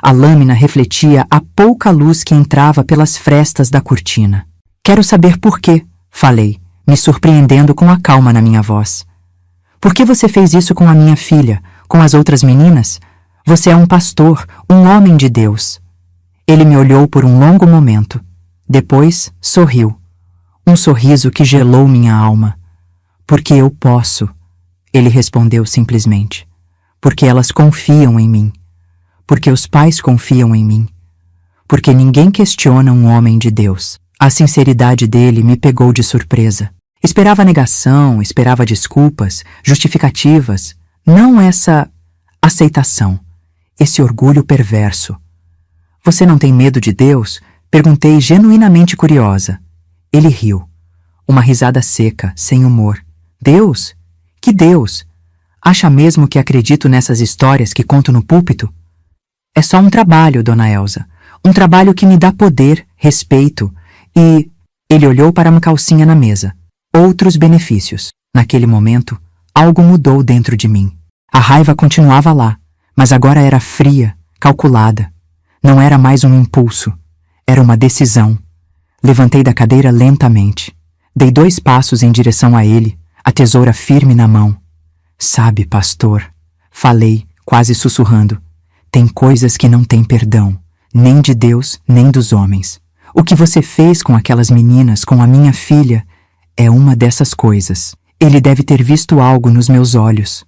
A lâmina refletia a pouca luz que entrava pelas frestas da cortina. Quero saber por quê, falei, me surpreendendo com a calma na minha voz. Por que você fez isso com a minha filha, com as outras meninas? Você é um pastor, um homem de Deus. Ele me olhou por um longo momento. Depois, sorriu. Um sorriso que gelou minha alma. Porque eu posso, ele respondeu simplesmente. Porque elas confiam em mim. Porque os pais confiam em mim. Porque ninguém questiona um homem de Deus. A sinceridade dele me pegou de surpresa. Esperava negação, esperava desculpas, justificativas, não essa aceitação, esse orgulho perverso. Você não tem medo de Deus? Perguntei genuinamente curiosa. Ele riu. Uma risada seca, sem humor. Deus? Que Deus? Acha mesmo que acredito nessas histórias que conto no púlpito? É só um trabalho, Dona Elsa. Um trabalho que me dá poder, respeito e... Ele olhou para uma calcinha na mesa. Outros benefícios. Naquele momento, algo mudou dentro de mim. A raiva continuava lá, mas agora era fria, calculada. Não era mais um impulso. Era uma decisão. Levantei da cadeira lentamente. Dei 2 passos em direção a ele, a tesoura firme na mão. Sabe, pastor, falei, quase sussurrando, tem coisas que não têm perdão, nem de Deus, nem dos homens. O que você fez com aquelas meninas, com a minha filha, é uma dessas coisas. Ele deve ter visto algo nos meus olhos.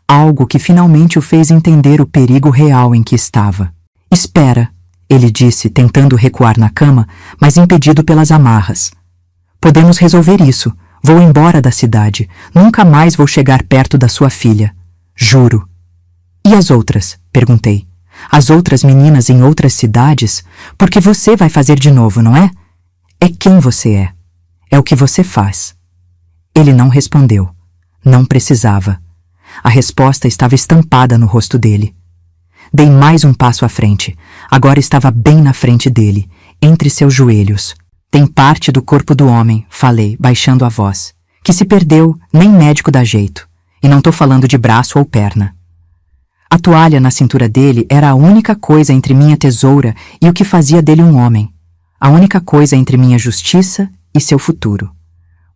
Algo que finalmente o fez entender o perigo real em que estava. Espera, ele disse, tentando recuar na cama, mas impedido pelas amarras. Podemos resolver isso. Vou embora da cidade. Nunca mais vou chegar perto da sua filha. Juro. E as outras? Perguntei. As outras meninas em outras cidades? Porque você vai fazer de novo, não é? É quem você é. É o que você faz. Ele não respondeu. Não precisava. A resposta estava estampada no rosto dele. Dei mais um passo à frente. Agora estava bem na frente dele, entre seus joelhos. Tem parte do corpo do homem, falei, baixando a voz, que se perdeu, nem médico dá jeito. E não tô falando de braço ou perna. A toalha na cintura dele era a única coisa entre minha tesoura e o que fazia dele um homem. A única coisa entre minha justiça e seu futuro.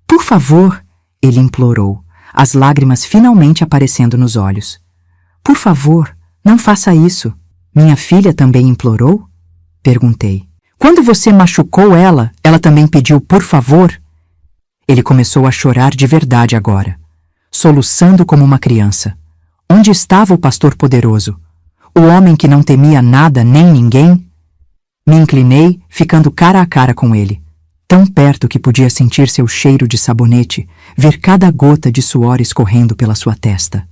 Por favor, ele implorou, as lágrimas finalmente aparecendo nos olhos. Por favor, não faça isso. Minha filha também implorou? Perguntei. Quando você machucou ela, ela também pediu por favor? Ele começou a chorar de verdade agora, soluçando como uma criança. Onde estava o pastor poderoso? O homem que não temia nada nem ninguém? Me inclinei, ficando cara a cara com ele, tão perto que podia sentir seu cheiro de sabonete, ver cada gota de suor escorrendo pela sua testa.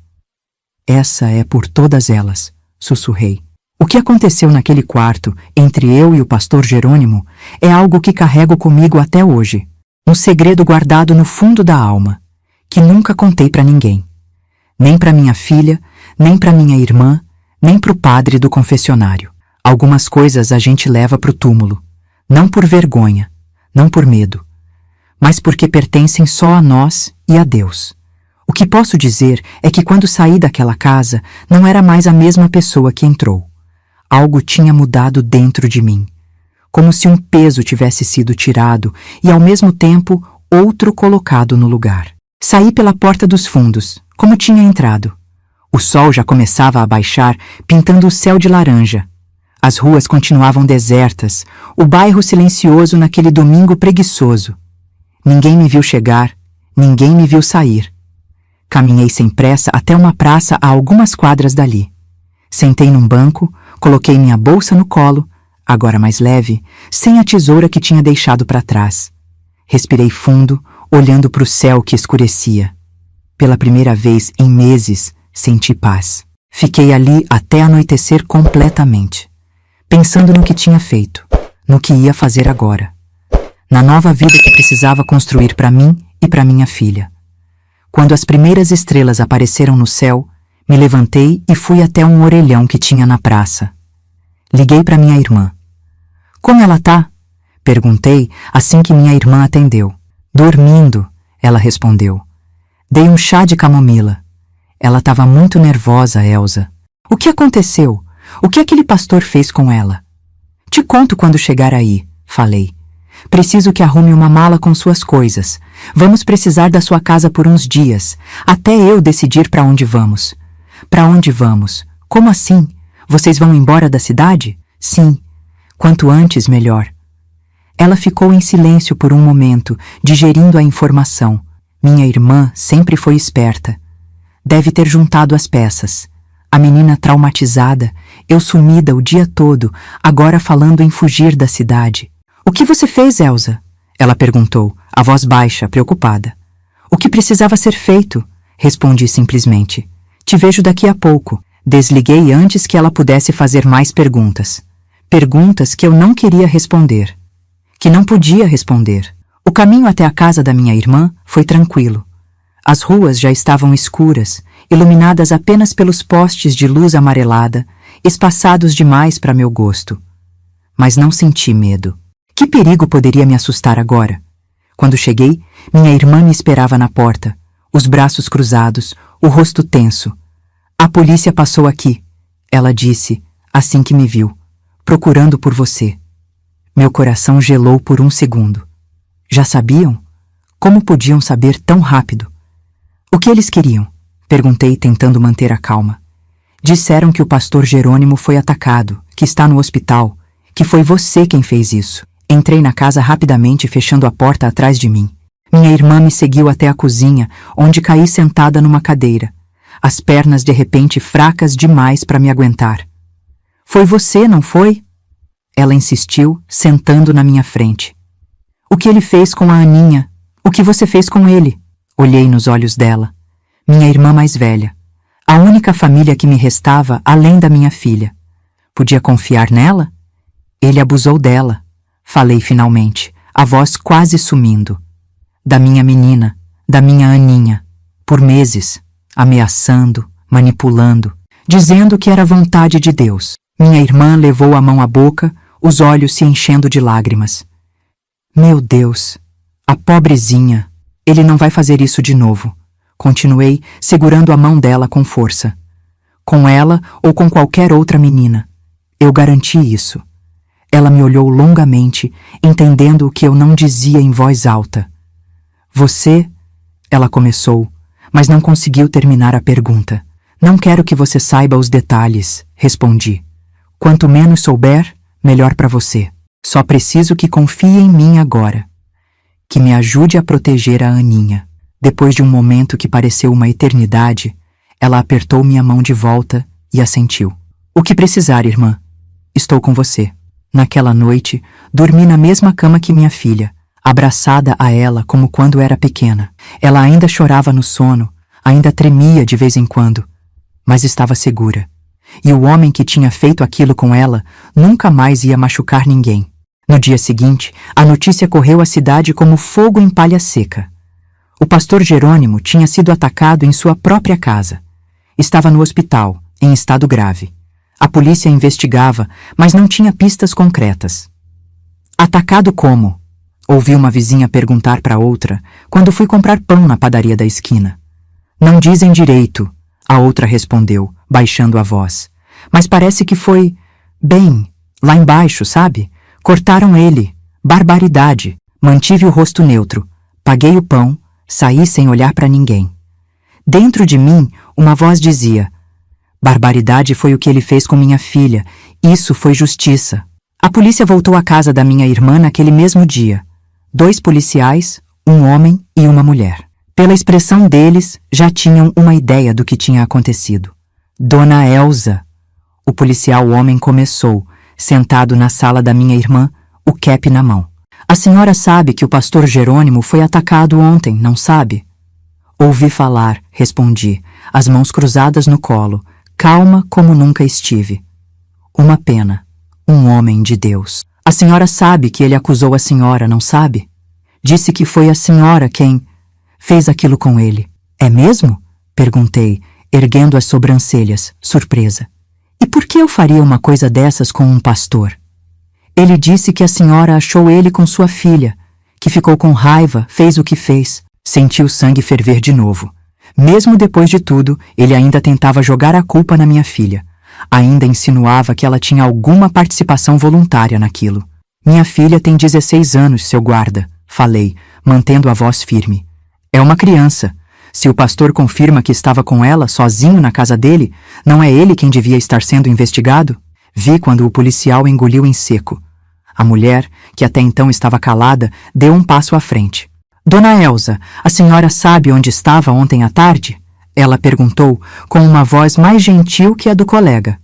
Essa é por todas elas, sussurrei. O que aconteceu naquele quarto, entre eu e o pastor Jerônimo, é algo que carrego comigo até hoje. Um segredo guardado no fundo da alma, que nunca contei para ninguém. Nem para minha filha, nem para minha irmã, nem para o padre do confessionário. Algumas coisas a gente leva para o túmulo, não por vergonha, não por medo, mas porque pertencem só a nós e a Deus. O que posso dizer é que quando saí daquela casa, não era mais a mesma pessoa que entrou. Algo tinha mudado dentro de mim, como se um peso tivesse sido tirado e, ao mesmo tempo, outro colocado no lugar. Saí pela porta dos fundos, como tinha entrado. O sol já começava a baixar, pintando o céu de laranja. As ruas continuavam desertas, o bairro silencioso naquele domingo preguiçoso. Ninguém me viu chegar, ninguém me viu sair. Caminhei sem pressa até uma praça a algumas quadras dali. Sentei num banco, coloquei minha bolsa no colo, agora mais leve, sem a tesoura que tinha deixado para trás. Respirei fundo, olhando para o céu que escurecia. Pela primeira vez em meses, senti paz. Fiquei ali até anoitecer completamente, pensando no que tinha feito, no que ia fazer agora, na nova vida que precisava construir para mim e para minha filha. Quando as primeiras estrelas apareceram no céu, me levantei e fui até um orelhão que tinha na praça. Liguei para minha irmã. Como ela tá? Perguntei assim que minha irmã atendeu. Dormindo, ela respondeu. Dei um chá de camomila. Ela estava muito nervosa, Elsa. O que aconteceu? O que aquele pastor fez com ela? Te conto quando chegar aí, falei. Preciso que arrume uma mala com suas coisas. Vamos precisar da sua casa por uns dias, até eu decidir para onde vamos. Para onde vamos? Como assim? Vocês vão embora da cidade? Sim. Quanto antes, melhor. Ela ficou em silêncio por um momento, digerindo a informação. Minha irmã sempre foi esperta. Deve ter juntado as peças. A menina traumatizada, eu sumida o dia todo, agora falando em fugir da cidade. O que você fez, Elsa? Ela perguntou, a voz baixa, preocupada. O que precisava ser feito? Respondi simplesmente. Te vejo daqui a pouco. Desliguei antes que ela pudesse fazer mais perguntas. Perguntas que eu não queria responder. Que não podia responder. O caminho até a casa da minha irmã foi tranquilo. As ruas já estavam escuras, iluminadas apenas pelos postes de luz amarelada, espaçados demais para meu gosto. Mas não senti medo. Que perigo poderia me assustar agora? Quando cheguei, minha irmã me esperava na porta, os braços cruzados, o rosto tenso. A polícia passou aqui, ela disse, assim que me viu, procurando por você. Meu coração gelou por um segundo. Já sabiam? Como podiam saber tão rápido? O que eles queriam? Perguntei, tentando manter a calma. Disseram que o pastor Jerônimo foi atacado, que está no hospital, que foi você quem fez isso. Entrei na casa rapidamente, fechando a porta atrás de mim. Minha irmã me seguiu até a cozinha, onde caí sentada numa cadeira, as pernas de repente fracas demais para me aguentar. Foi você, não foi? Ela insistiu, sentando na minha frente. O que ele fez com a Aninha? O que você fez com ele? Olhei nos olhos dela. Minha irmã mais velha. A única família que me restava além da minha filha. Podia confiar nela? Ele abusou dela. Falei finalmente, a voz quase sumindo. Da minha menina, da minha Aninha. Por meses, ameaçando, manipulando, dizendo que era vontade de Deus. Minha irmã levou a mão à boca, os olhos se enchendo de lágrimas. Meu Deus, a pobrezinha, ele não vai fazer isso de novo. Continuei, segurando a mão dela com força. Com ela ou com qualquer outra menina. Eu garanti isso. Ela me olhou longamente, entendendo o que eu não dizia em voz alta. Você... Ela começou, mas não conseguiu terminar a pergunta. Não quero que você saiba os detalhes, respondi. Quanto menos souber, melhor para você. Só preciso que confie em mim agora. Que me ajude a proteger a Aninha. Depois de um momento que pareceu uma eternidade, ela apertou minha mão de volta e assentiu. O que precisar, irmã. Estou com você. Naquela noite, dormi na mesma cama que minha filha, abraçada a ela como quando era pequena. Ela ainda chorava no sono, ainda tremia de vez em quando, mas estava segura. E o homem que tinha feito aquilo com ela nunca mais ia machucar ninguém. No dia seguinte, a notícia correu à cidade como fogo em palha seca. O pastor Jerônimo tinha sido atacado em sua própria casa. Estava no hospital, em estado grave. A polícia investigava, mas não tinha pistas concretas. Atacado como? Ouvi uma vizinha perguntar para outra quando fui comprar pão na padaria da esquina. Não dizem direito, a outra respondeu, baixando a voz. Mas parece que foi... bem, lá embaixo, sabe? Cortaram ele. Barbaridade. Mantive o rosto neutro. Paguei o pão, saí sem olhar para ninguém. Dentro de mim, uma voz dizia... Barbaridade foi o que ele fez com minha filha. Isso foi justiça. A polícia voltou à casa da minha irmã naquele mesmo dia. 2 policiais, um homem e uma mulher. Pela expressão deles, já tinham uma ideia do que tinha acontecido. Dona Elsa. O policial homem começou, sentado na sala da minha irmã, o cap na mão. A senhora sabe que o pastor Jerônimo foi atacado ontem, não sabe? Ouvi falar, respondi, as mãos cruzadas no colo, calma como nunca estive. Uma pena, um homem de Deus. A senhora sabe que ele acusou a senhora, não sabe? Disse que foi a senhora quem fez aquilo com ele. É mesmo? Perguntei, erguendo as sobrancelhas, surpresa. E por que eu faria uma coisa dessas com um pastor? Ele disse que a senhora achou ele com sua filha, que ficou com raiva, fez o que fez. Senti o sangue ferver de novo. Mesmo depois de tudo, ele ainda tentava jogar a culpa na minha filha. Ainda insinuava que ela tinha alguma participação voluntária naquilo. Minha filha tem 16 anos, seu guarda, falei, mantendo a voz firme. É uma criança. Se o pastor confirma que estava com ela, sozinho na casa dele, não é ele quem devia estar sendo investigado? Vi quando o policial engoliu em seco. A mulher, que até então estava calada, deu um passo à frente. Dona Elsa, a senhora sabe onde estava ontem à tarde? Ela perguntou, com uma voz mais gentil que a do colega.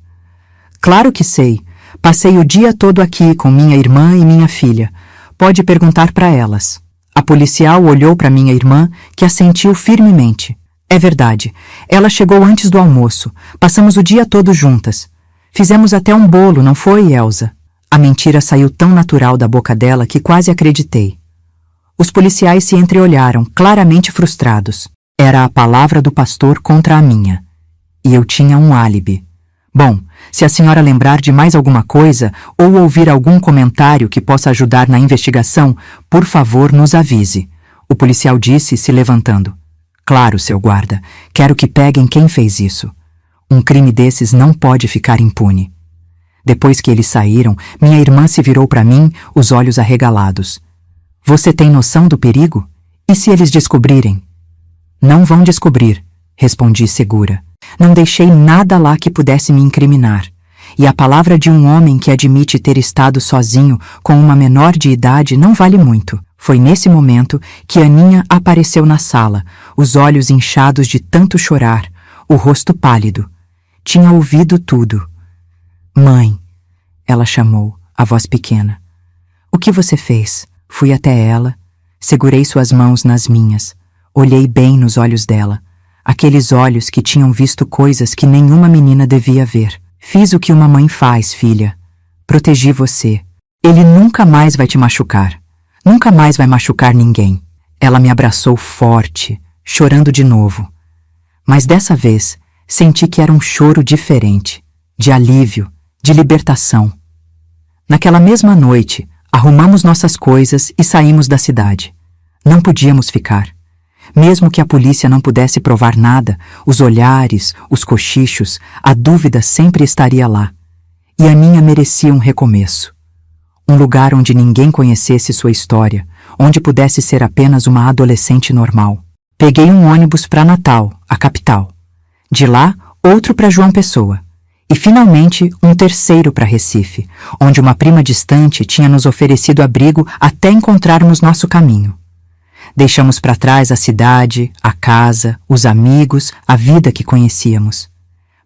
Claro que sei. Passei o dia todo aqui com minha irmã e minha filha. Pode perguntar para elas. A policial olhou para minha irmã, que assentiu firmemente. É verdade. Ela chegou antes do almoço. Passamos o dia todo juntas. Fizemos até um bolo, não foi, Elsa? A mentira saiu tão natural da boca dela que quase acreditei. Os policiais se entreolharam, claramente frustrados. Era a palavra do pastor contra a minha. E eu tinha um álibi. Bom, se a senhora lembrar de mais alguma coisa ou ouvir algum comentário que possa ajudar na investigação, por favor, nos avise. O policial disse, se levantando. Claro, seu guarda. Quero que peguem quem fez isso. Um crime desses não pode ficar impune. Depois que eles saíram, minha irmã se virou para mim, os olhos arregalados. Você tem noção do perigo? E se eles descobrirem? Não vão descobrir, respondi segura. Não deixei nada lá que pudesse me incriminar. E a palavra de um homem que admite ter estado sozinho com uma menor de idade não vale muito. Foi nesse momento que Aninha apareceu na sala, os olhos inchados de tanto chorar, o rosto pálido. Tinha ouvido tudo. Mãe, ela chamou, a voz pequena. O que você fez? Fui até ela, segurei suas mãos nas minhas, olhei bem nos olhos dela, aqueles olhos que tinham visto coisas que nenhuma menina devia ver. Fiz o que uma mãe faz, filha. Protegi você. Ele nunca mais vai te machucar. Nunca mais vai machucar ninguém. Ela me abraçou forte, chorando de novo. Mas dessa vez, senti que era um choro diferente, de alívio, de libertação. Naquela mesma noite, arrumamos nossas coisas e saímos da cidade. Não podíamos ficar. Mesmo que a polícia não pudesse provar nada, os olhares, os cochichos, a dúvida sempre estaria lá. E Aninha merecia um recomeço. Um lugar onde ninguém conhecesse sua história, onde pudesse ser apenas uma adolescente normal. Peguei um ônibus para Natal, a capital. De lá, outro para João Pessoa. E, finalmente, um terceiro para Recife, onde uma prima distante tinha nos oferecido abrigo até encontrarmos nosso caminho. Deixamos para trás a cidade, a casa, os amigos, a vida que conhecíamos.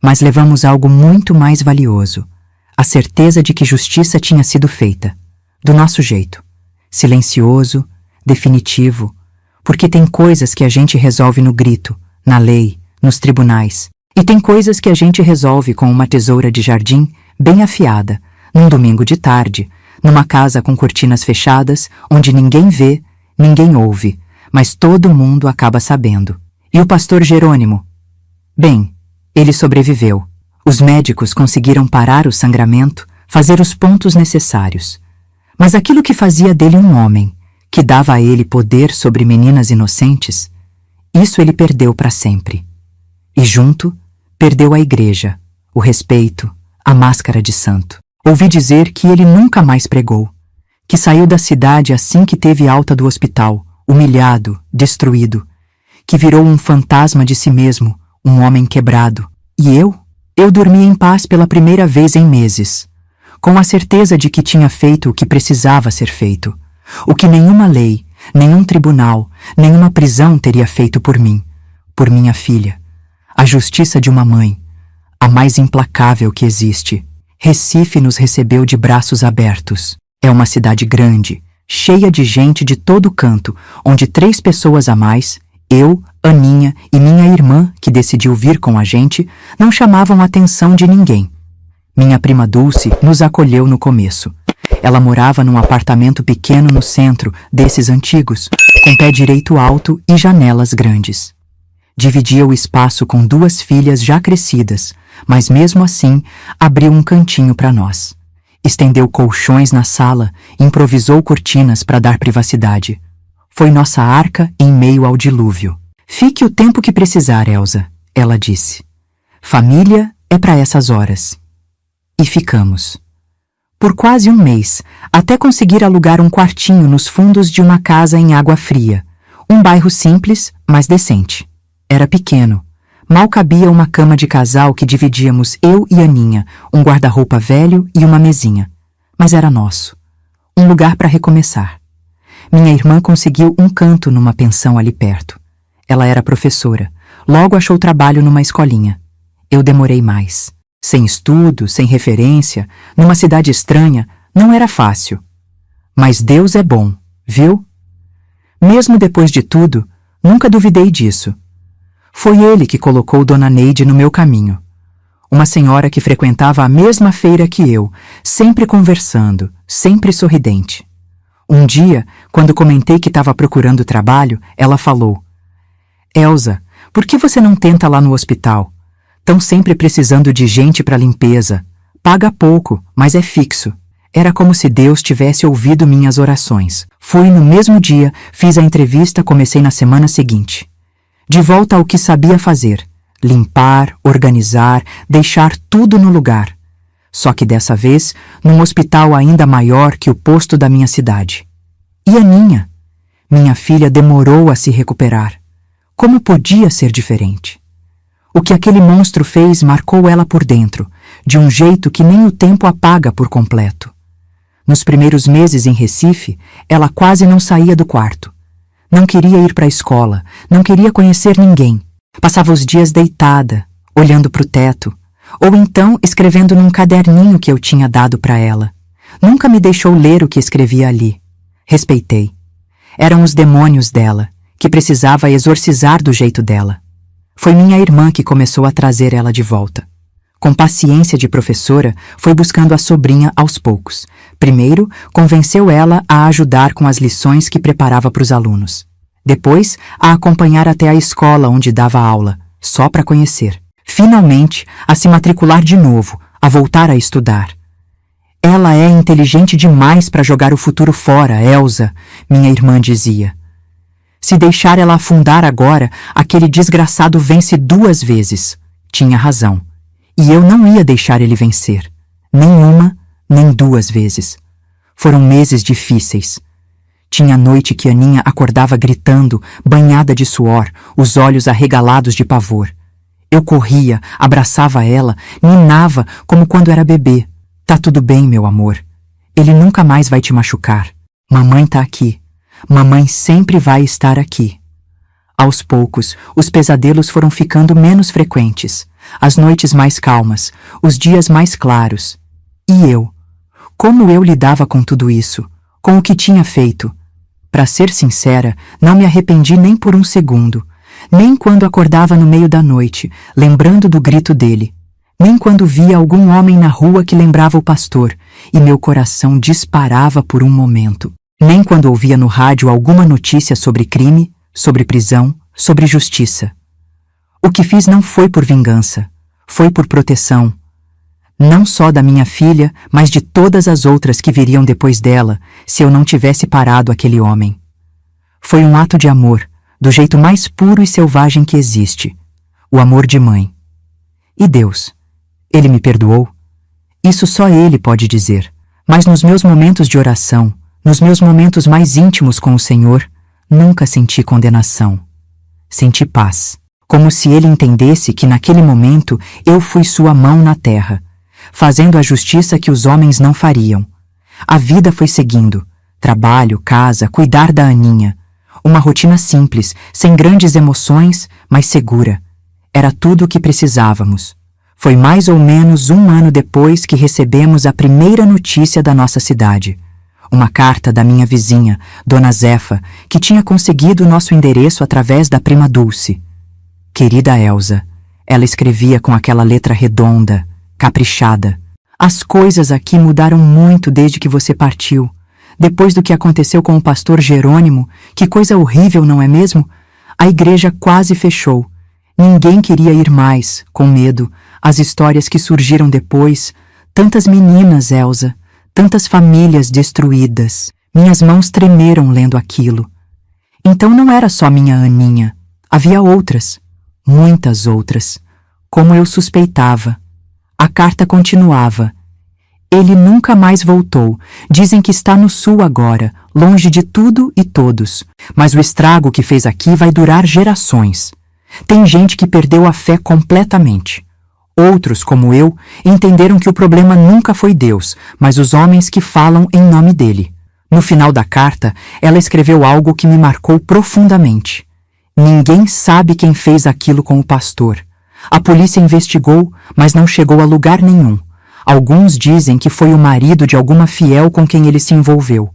Mas levamos algo muito mais valioso, a certeza de que justiça tinha sido feita, do nosso jeito, silencioso, definitivo, porque tem coisas que a gente resolve no grito, na lei, nos tribunais. E tem coisas que a gente resolve com uma tesoura de jardim bem afiada, num domingo de tarde, numa casa com cortinas fechadas, onde ninguém vê, ninguém ouve, mas todo mundo acaba sabendo. E o pastor Jerônimo? Bem, ele sobreviveu. Os médicos conseguiram parar o sangramento, fazer os pontos necessários. Mas aquilo que fazia dele um homem, que dava a ele poder sobre meninas inocentes, isso ele perdeu para sempre. E junto, perdeu a igreja, o respeito, a máscara de santo. Ouvi dizer que ele nunca mais pregou, que saiu da cidade assim que teve alta do hospital, humilhado, destruído, que virou um fantasma de si mesmo, um homem quebrado. E eu? Eu dormi em paz pela primeira vez em meses, com a certeza de que tinha feito o que precisava ser feito, o que nenhuma lei, nenhum tribunal, nenhuma prisão teria feito por mim, por minha filha. A justiça de uma mãe, a mais implacável que existe. Recife nos recebeu de braços abertos. É uma cidade grande, cheia de gente de todo canto, onde 3 pessoas a mais, Eu, Aninha e minha irmã, que decidiu vir com a gente, não chamavam a atenção de ninguém. Minha prima Dulce nos acolheu no começo. Ela morava num apartamento pequeno no centro, desses antigos, com pé direito alto e janelas grandes. Dividia o espaço com 2 filhas já crescidas, mas mesmo assim abriu um cantinho para nós. Estendeu colchões na sala, improvisou cortinas para dar privacidade. Foi nossa arca em meio ao dilúvio. Fique o tempo que precisar, Elsa, ela disse. Família é para essas horas. E ficamos. Por quase um mês, até conseguir alugar um quartinho nos fundos de uma casa em Água Fria. Um bairro simples, mas decente. Era pequeno. Mal cabia uma cama de casal que dividíamos eu e Aninha, um guarda-roupa velho e uma mesinha. Mas era nosso. Um lugar para recomeçar. Minha irmã conseguiu um canto numa pensão ali perto. Ela era professora. Logo achou trabalho numa escolinha. Eu demorei mais. Sem estudo, sem referência, numa cidade estranha, não era fácil. Mas Deus é bom, viu? Mesmo depois de tudo, nunca duvidei disso. Foi Ele que colocou Dona Neide no meu caminho. Uma senhora que frequentava a mesma feira que eu, sempre conversando, sempre sorridente. Um dia, quando comentei que estava procurando trabalho, ela falou: Elsa, por que você não tenta lá no hospital? Estão sempre precisando de gente para limpeza. Paga pouco, mas é fixo. Era como se Deus tivesse ouvido minhas orações. Fui no mesmo dia, fiz a entrevista, comecei na semana seguinte. De volta ao que sabia fazer. Limpar, organizar, deixar tudo no lugar. Só que dessa vez, num hospital ainda maior que o posto da minha cidade. E a Aninha? Minha filha demorou a se recuperar. Como podia ser diferente? O que aquele monstro fez marcou ela por dentro, de um jeito que nem o tempo apaga por completo. Nos primeiros meses em Recife, ela quase não saía do quarto. Não queria ir para a escola, não queria conhecer ninguém. Passava os dias deitada, olhando para o teto, ou então escrevendo num caderninho que eu tinha dado para ela. Nunca me deixou ler o que escrevia ali. Respeitei. Eram os demônios dela, que precisava exorcizar do jeito dela. Foi minha irmã que começou a trazer ela de volta. Com paciência de professora, foi buscando a sobrinha aos poucos. Primeiro, convenceu ela a ajudar com as lições que preparava para os alunos. Depois, a acompanhar até a escola onde dava aula, só para conhecer. Finalmente, a se matricular de novo, a voltar a estudar. Ela é inteligente demais para jogar o futuro fora, Elsa, minha irmã dizia. Se deixar ela afundar agora, aquele desgraçado vence 2 vezes. Tinha razão. E eu não ia deixar ele vencer. Nem uma, nem 2 vezes. Foram meses difíceis. Tinha noite que Aninha acordava gritando, banhada de suor, os olhos arregalados de pavor. Eu corria, abraçava ela, ninava como quando era bebê. Tá tudo bem, meu amor. Ele nunca mais vai te machucar. Mamãe tá aqui. Mamãe sempre vai estar aqui. Aos poucos, os pesadelos foram ficando menos frequentes, as noites mais calmas, os dias mais claros. E eu? Como eu lidava com tudo isso? Com o que tinha feito? Para ser sincera, não me arrependi nem por um segundo, nem quando acordava no meio da noite, lembrando do grito dele, nem quando via algum homem na rua que lembrava o pastor, e meu coração disparava por um momento. Nem quando ouvia no rádio alguma notícia sobre crime, sobre prisão, sobre justiça. O que fiz não foi por vingança, foi por proteção. Não só da minha filha, mas de todas as outras que viriam depois dela, se eu não tivesse parado aquele homem. Foi um ato de amor, do jeito mais puro e selvagem que existe. O amor de mãe. E Deus? Ele me perdoou? Isso só Ele pode dizer. Mas nos meus momentos de oração, nos meus momentos mais íntimos com o Senhor, nunca senti condenação. Senti paz, como se Ele entendesse que naquele momento eu fui sua mão na terra, fazendo a justiça que os homens não fariam. A vida foi seguindo, trabalho, casa, cuidar da Aninha. Uma rotina simples, sem grandes emoções, mas segura. Era tudo o que precisávamos. Foi mais ou menos 1 ano depois que recebemos a primeira notícia da nossa cidade. Uma carta da minha vizinha, Dona Zefa, que tinha conseguido nosso endereço através da prima Dulce. Querida Elsa, ela escrevia com aquela letra redonda, caprichada. As coisas aqui mudaram muito desde que você partiu. Depois do que aconteceu com o pastor Jerônimo, que coisa horrível, não é mesmo? A igreja quase fechou. Ninguém queria ir mais, com medo. As histórias que surgiram depois. Tantas meninas, Elsa. Tantas famílias destruídas. Minhas mãos tremeram lendo aquilo. Então não era só minha Aninha. Havia outras. Muitas outras. Como eu suspeitava. A carta continuava. Ele nunca mais voltou. Dizem que está no sul agora, longe de tudo e todos. Mas o estrago que fez aqui vai durar gerações. Tem gente que perdeu a fé completamente. Outros, como eu, entenderam que o problema nunca foi Deus, mas os homens que falam em nome dele. No final da carta, ela escreveu algo que me marcou profundamente. Ninguém sabe quem fez aquilo com o pastor. A polícia investigou, mas não chegou a lugar nenhum. Alguns dizem que foi o marido de alguma fiel com quem ele se envolveu.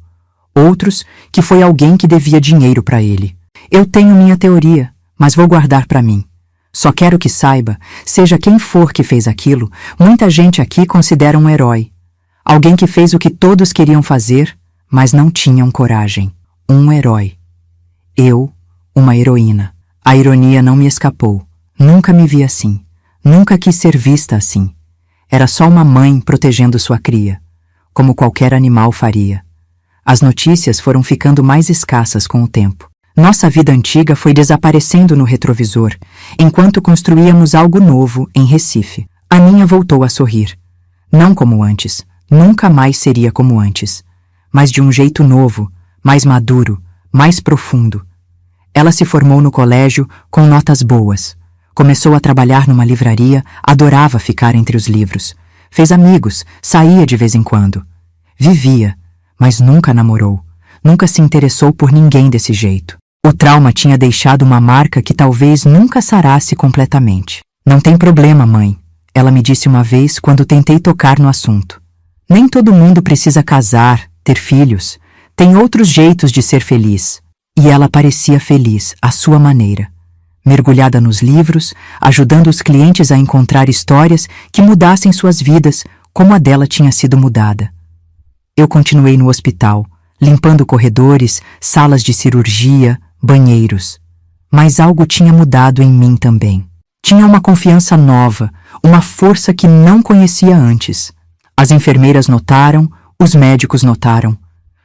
Outros, que foi alguém que devia dinheiro para ele. Eu tenho minha teoria, mas vou guardar para mim. Só quero que saiba, seja quem for que fez aquilo, muita gente aqui considera um herói. Alguém que fez o que todos queriam fazer, mas não tinham coragem. Um herói. Eu, uma heroína. A ironia não me escapou. Nunca me vi assim. Nunca quis ser vista assim. Era só uma mãe protegendo sua cria, como qualquer animal faria. As notícias foram ficando mais escassas com o tempo. Nossa vida antiga foi desaparecendo no retrovisor, enquanto construíamos algo novo em Recife. Aninha voltou a sorrir. Não como antes, nunca mais seria como antes, mas de um jeito novo, mais maduro, mais profundo. Ela se formou no colégio com notas boas. Começou a trabalhar numa livraria, adorava ficar entre os livros. Fez amigos, saía de vez em quando. Vivia, mas nunca namorou. Nunca se interessou por ninguém desse jeito. O trauma tinha deixado uma marca que talvez nunca sarasse completamente. Não tem problema, mãe, ela me disse uma vez quando tentei tocar no assunto. Nem todo mundo precisa casar, ter filhos. Tem outros jeitos de ser feliz. E ela parecia feliz, à sua maneira. Mergulhada nos livros, ajudando os clientes a encontrar histórias que mudassem suas vidas como a dela tinha sido mudada. Eu continuei no hospital, limpando corredores, salas de cirurgia, banheiros. Mas algo tinha mudado em mim também. Tinha uma confiança nova, uma força que não conhecia antes. As enfermeiras notaram, os médicos notaram.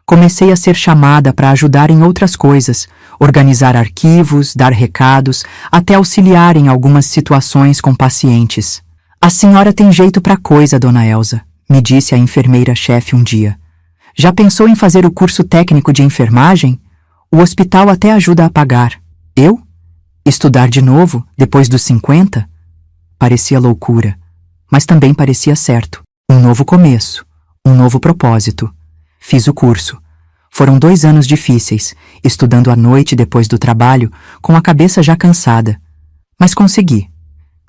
Comecei a ser chamada para ajudar em outras coisas, organizar arquivos, dar recados, até auxiliar em algumas situações com pacientes. A senhora tem jeito para coisa, dona Elsa, me disse a enfermeira-chefe um dia. Já pensou em fazer o curso técnico de enfermagem? O hospital até ajuda a pagar. Eu? Estudar de novo, depois dos 50? Parecia loucura, mas também parecia certo. Um novo começo, um novo propósito. Fiz o curso. Foram 2 anos difíceis, estudando à noite depois do trabalho, com a cabeça já cansada. Mas consegui.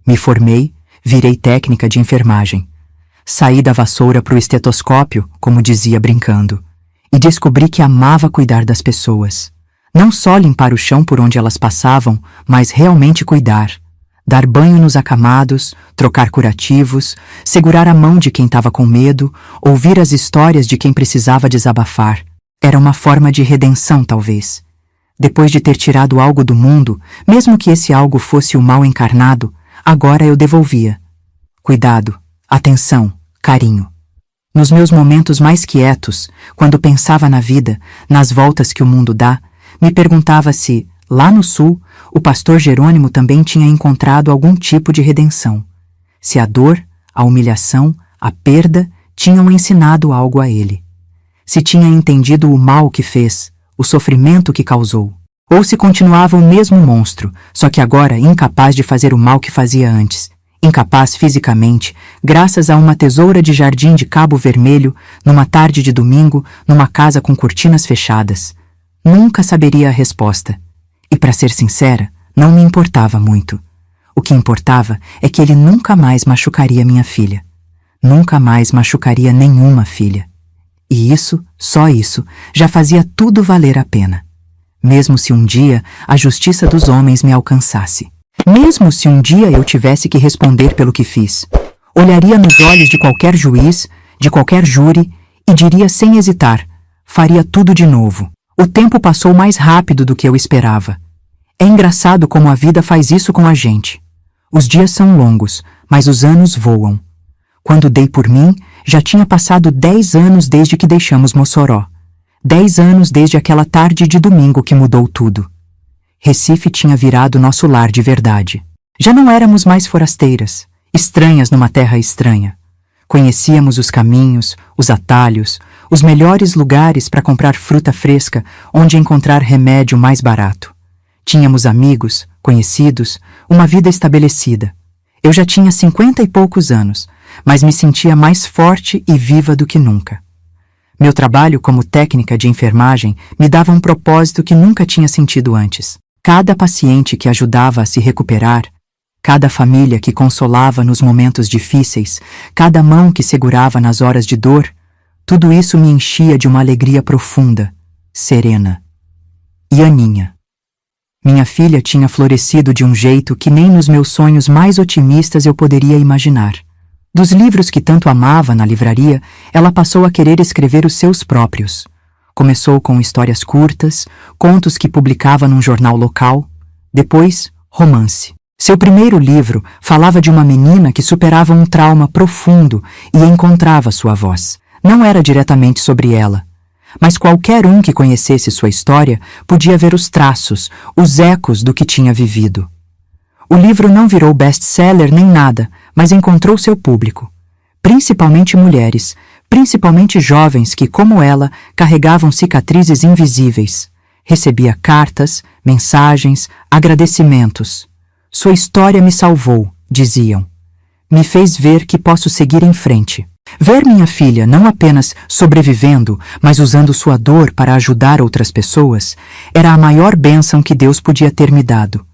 Me formei, virei técnica de enfermagem. Saí da vassoura para o estetoscópio, como dizia brincando, e descobri que amava cuidar das pessoas. Não só limpar o chão por onde elas passavam, mas realmente cuidar. Dar banho nos acamados, trocar curativos, segurar a mão de quem estava com medo, ouvir as histórias de quem precisava desabafar. Era uma forma de redenção, talvez. Depois de ter tirado algo do mundo, mesmo que esse algo fosse o mal encarnado, agora eu devolvia. Cuidado, atenção, carinho. Nos meus momentos mais quietos, quando pensava na vida, nas voltas que o mundo dá, me perguntava se, lá no sul, o pastor Jerônimo também tinha encontrado algum tipo de redenção. Se a dor, a humilhação, a perda tinham ensinado algo a ele. Se tinha entendido o mal que fez, o sofrimento que causou. Ou se continuava o mesmo monstro, só que agora incapaz de fazer o mal que fazia antes. Incapaz fisicamente, graças a uma tesoura de jardim de Cabo Vermelho, numa tarde de domingo, numa casa com cortinas fechadas. Nunca saberia a resposta. E, para ser sincera, não me importava muito. O que importava é que ele nunca mais machucaria minha filha. Nunca mais machucaria nenhuma filha. E isso, só isso, já fazia tudo valer a pena. Mesmo se um dia a justiça dos homens me alcançasse. Mesmo se um dia eu tivesse que responder pelo que fiz. Olharia nos olhos de qualquer juiz, de qualquer júri, e diria sem hesitar, faria tudo de novo. O tempo passou mais rápido do que eu esperava. É engraçado como a vida faz isso com a gente. Os dias são longos, mas os anos voam. Quando dei por mim, já tinha passado 10 anos desde que deixamos Mossoró. 10 anos desde aquela tarde de domingo que mudou tudo. Recife tinha virado nosso lar de verdade. Já não éramos mais forasteiras, estranhas numa terra estranha. Conhecíamos os caminhos, os atalhos, os melhores lugares para comprar fruta fresca, onde encontrar remédio mais barato. Tínhamos amigos, conhecidos, uma vida estabelecida. Eu já tinha 50 e poucos anos, mas me sentia mais forte e viva do que nunca. Meu trabalho como técnica de enfermagem me dava um propósito que nunca tinha sentido antes. Cada paciente que ajudava a se recuperar, cada família que consolava nos momentos difíceis, cada mão que segurava nas horas de dor, tudo isso me enchia de uma alegria profunda, serena. E Aninha? Minha filha tinha florescido de um jeito que nem nos meus sonhos mais otimistas eu poderia imaginar. Dos livros que tanto amava na livraria, ela passou a querer escrever os seus próprios. Começou com histórias curtas, contos que publicava num jornal local, depois, romance. Seu primeiro livro falava de uma menina que superava um trauma profundo e encontrava sua voz. Não era diretamente sobre ela, mas qualquer um que conhecesse sua história podia ver os traços, os ecos do que tinha vivido. O livro não virou best-seller nem nada, mas encontrou seu público. Principalmente mulheres, principalmente jovens que, como ela, carregavam cicatrizes invisíveis. Recebia cartas, mensagens, agradecimentos. Sua história me salvou, diziam. Me fez ver que posso seguir em frente. Ver minha filha não apenas sobrevivendo, mas usando sua dor para ajudar outras pessoas, era a maior bênção que Deus podia ter me dado.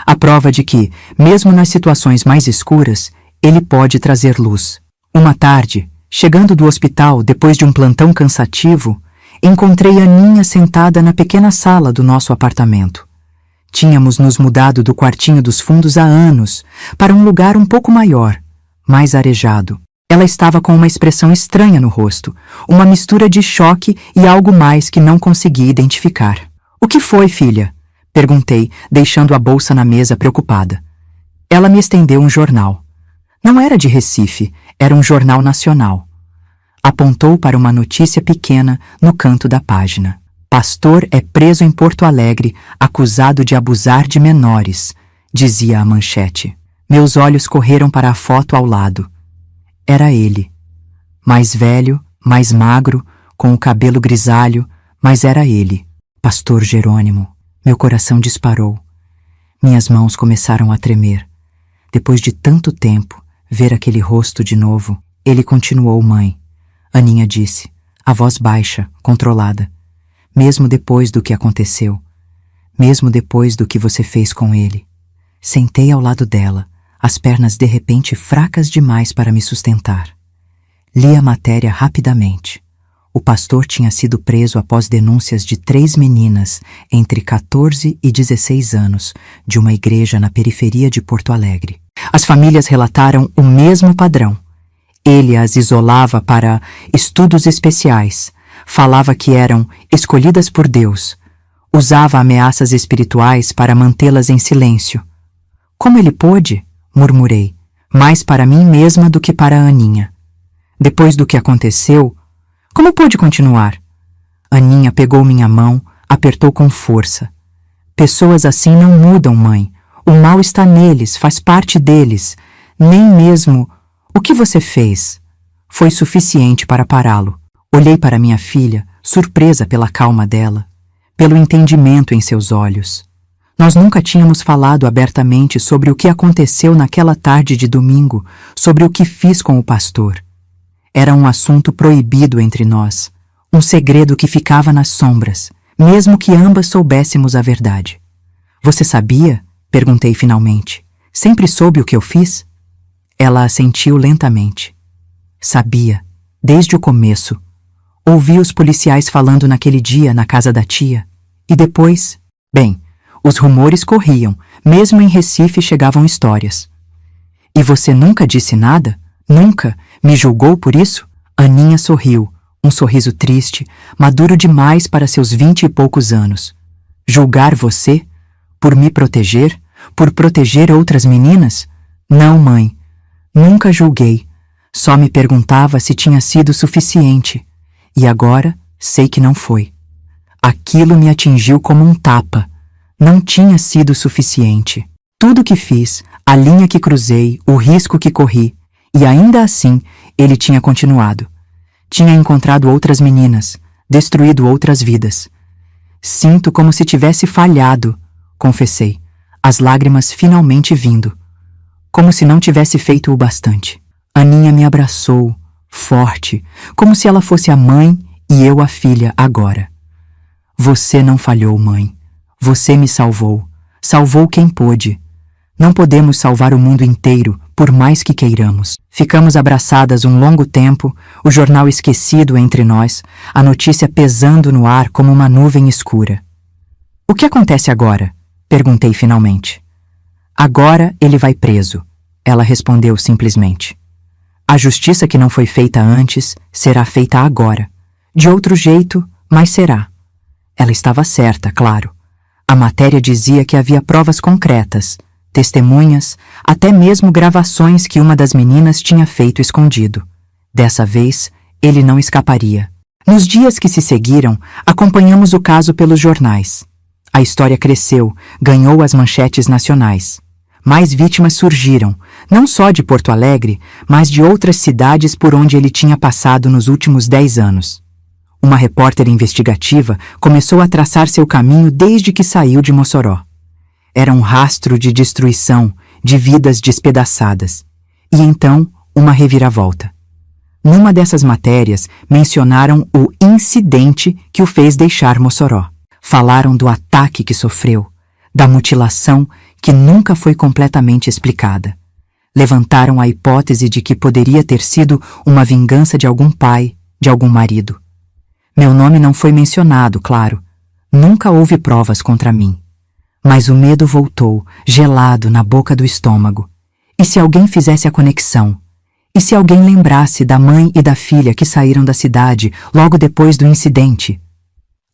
A prova de que, mesmo nas situações mais escuras, Ele pode trazer luz. Uma tarde, chegando do hospital depois de um plantão cansativo, encontrei Aninha sentada na pequena sala do nosso apartamento. Tínhamos nos mudado do quartinho dos fundos há anos para um lugar um pouco maior, mais arejado. Ela estava com uma expressão estranha no rosto, uma mistura de choque e algo mais que não consegui identificar. "O que foi, filha?" perguntei, deixando a bolsa na mesa preocupada. Ela me estendeu um jornal. Não era de Recife, era um jornal nacional. Apontou para uma notícia pequena no canto da página. "Pastor é preso em Porto Alegre, acusado de abusar de menores", dizia a manchete. Meus olhos correram para a foto ao lado. Era ele. Mais velho, mais magro, com o cabelo grisalho, mas era ele. Pastor Jerônimo. Meu coração disparou. Minhas mãos começaram a tremer. Depois de tanto tempo, ver aquele rosto de novo, ele continuou: "Mãe", Aninha disse, a voz baixa, controlada. "Mesmo depois do que aconteceu, mesmo depois do que você fez com ele." Sentei ao lado dela, as pernas de repente fracas demais para me sustentar. Li a matéria rapidamente. O pastor tinha sido preso após denúncias de 3 meninas entre 14 e 16 anos de uma igreja na periferia de Porto Alegre. As famílias relataram o mesmo padrão. Ele as isolava para estudos especiais, falava que eram escolhidas por Deus, usava ameaças espirituais para mantê-las em silêncio. "Como ele pôde?", murmurei, mais para mim mesma do que para a Aninha. "Depois do que aconteceu, como pôde continuar?" Aninha pegou minha mão, apertou com força. "Pessoas assim não mudam, mãe. O mal está neles, faz parte deles. Nem mesmo o que você fez foi suficiente para pará-lo." Olhei para minha filha, surpresa pela calma dela, pelo entendimento em seus olhos. Nós nunca tínhamos falado abertamente sobre o que aconteceu naquela tarde de domingo, sobre o que fiz com o pastor. Era um assunto proibido entre nós, um segredo que ficava nas sombras, mesmo que ambas soubéssemos a verdade. "Você sabia?", perguntei finalmente. "Sempre soube o que eu fiz?" Ela assentiu lentamente. "Sabia, desde o começo. Ouvi os policiais falando naquele dia na casa da tia. E depois, bem, os rumores corriam, mesmo em Recife chegavam histórias. E você nunca disse nada? Nunca? Me julgou por isso? Aninha sorriu, um sorriso triste, maduro demais para seus 20 e poucos anos. Julgar você? Por me proteger? Por proteger outras meninas? Não, mãe. Nunca julguei. Só me perguntava se tinha sido suficiente. E agora sei que não foi. Aquilo me atingiu como um tapa. Não tinha sido suficiente. Tudo que fiz, a linha que cruzei, o risco que corri, e ainda assim ele tinha continuado. Tinha encontrado outras meninas, destruído outras vidas. Sinto como se tivesse falhado, confessei, as lágrimas finalmente vindo. Como se não tivesse feito o bastante. Aninha me abraçou, forte, como se ela fosse a mãe e eu a filha agora. Você não falhou, mãe. Você me salvou. Salvou quem pôde. Não podemos salvar o mundo inteiro, por mais que queiramos. Ficamos abraçadas um longo tempo, o jornal esquecido entre nós, a notícia pesando no ar como uma nuvem escura. O que acontece agora? Perguntei finalmente. Agora ele vai preso, ela respondeu simplesmente. A justiça que não foi feita antes será feita agora. De outro jeito, mas será. Ela estava certa, claro. A matéria dizia que havia provas concretas, testemunhas, até mesmo gravações que uma das meninas tinha feito escondido. Dessa vez, ele não escaparia. Nos dias que se seguiram, acompanhamos o caso pelos jornais. A história cresceu, ganhou as manchetes nacionais. Mais vítimas surgiram, não só de Porto Alegre, mas de outras cidades por onde ele tinha passado nos últimos 10 anos. Uma repórter investigativa começou a traçar seu caminho desde que saiu de Mossoró. Era um rastro de destruição, de vidas despedaçadas. E então, uma reviravolta. Numa dessas matérias, mencionaram o incidente que o fez deixar Mossoró. Falaram do ataque que sofreu, da mutilação que nunca foi completamente explicada. Levantaram a hipótese de que poderia ter sido uma vingança de algum pai, de algum marido. Meu nome não foi mencionado, claro. Nunca houve provas contra mim. Mas o medo voltou, gelado na boca do estômago. E se alguém fizesse a conexão? E se alguém lembrasse da mãe e da filha que saíram da cidade logo depois do incidente?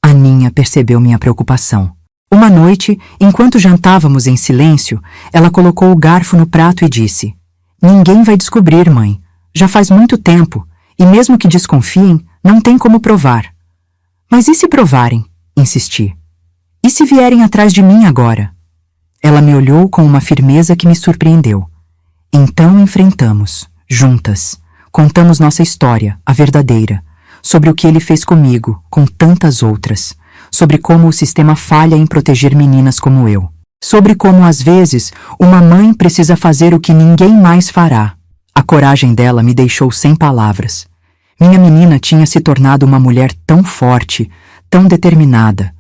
Aninha percebeu minha preocupação. Uma noite, enquanto jantávamos em silêncio, ela colocou o garfo no prato e disse: Ninguém vai descobrir, mãe. Já faz muito tempo, e mesmo que desconfiem, não tem como provar. Mas e se provarem? Insisti. E se vierem atrás de mim agora? Ela me olhou com uma firmeza que me surpreendeu. Então enfrentamos, juntas. Contamos nossa história, a verdadeira, sobre o que ele fez comigo, com tantas outras, sobre como o sistema falha em proteger meninas como eu, sobre como, às vezes, uma mãe precisa fazer o que ninguém mais fará. A coragem dela me deixou sem palavras. Minha menina tinha se tornado uma mulher tão forte, tão determinada.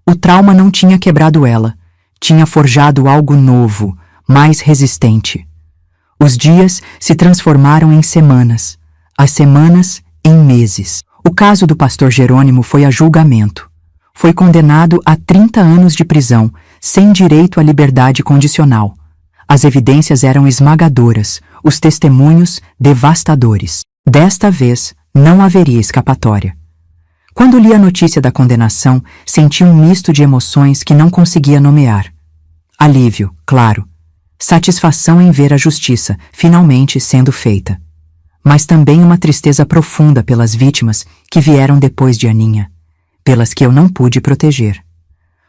O trauma não tinha quebrado ela, tinha forjado algo novo, mais resistente. Os dias se transformaram em semanas, as semanas em meses. O caso do pastor Jerônimo foi a julgamento. Foi condenado a 30 anos de prisão, sem direito à liberdade condicional. As evidências eram esmagadoras, os testemunhos devastadores. Desta vez, não haveria escapatória. Quando li a notícia da condenação, senti um misto de emoções que não conseguia nomear. Alívio, claro. Satisfação em ver a justiça, finalmente sendo feita. Mas também uma tristeza profunda pelas vítimas que vieram depois de Aninha, pelas que eu não pude proteger.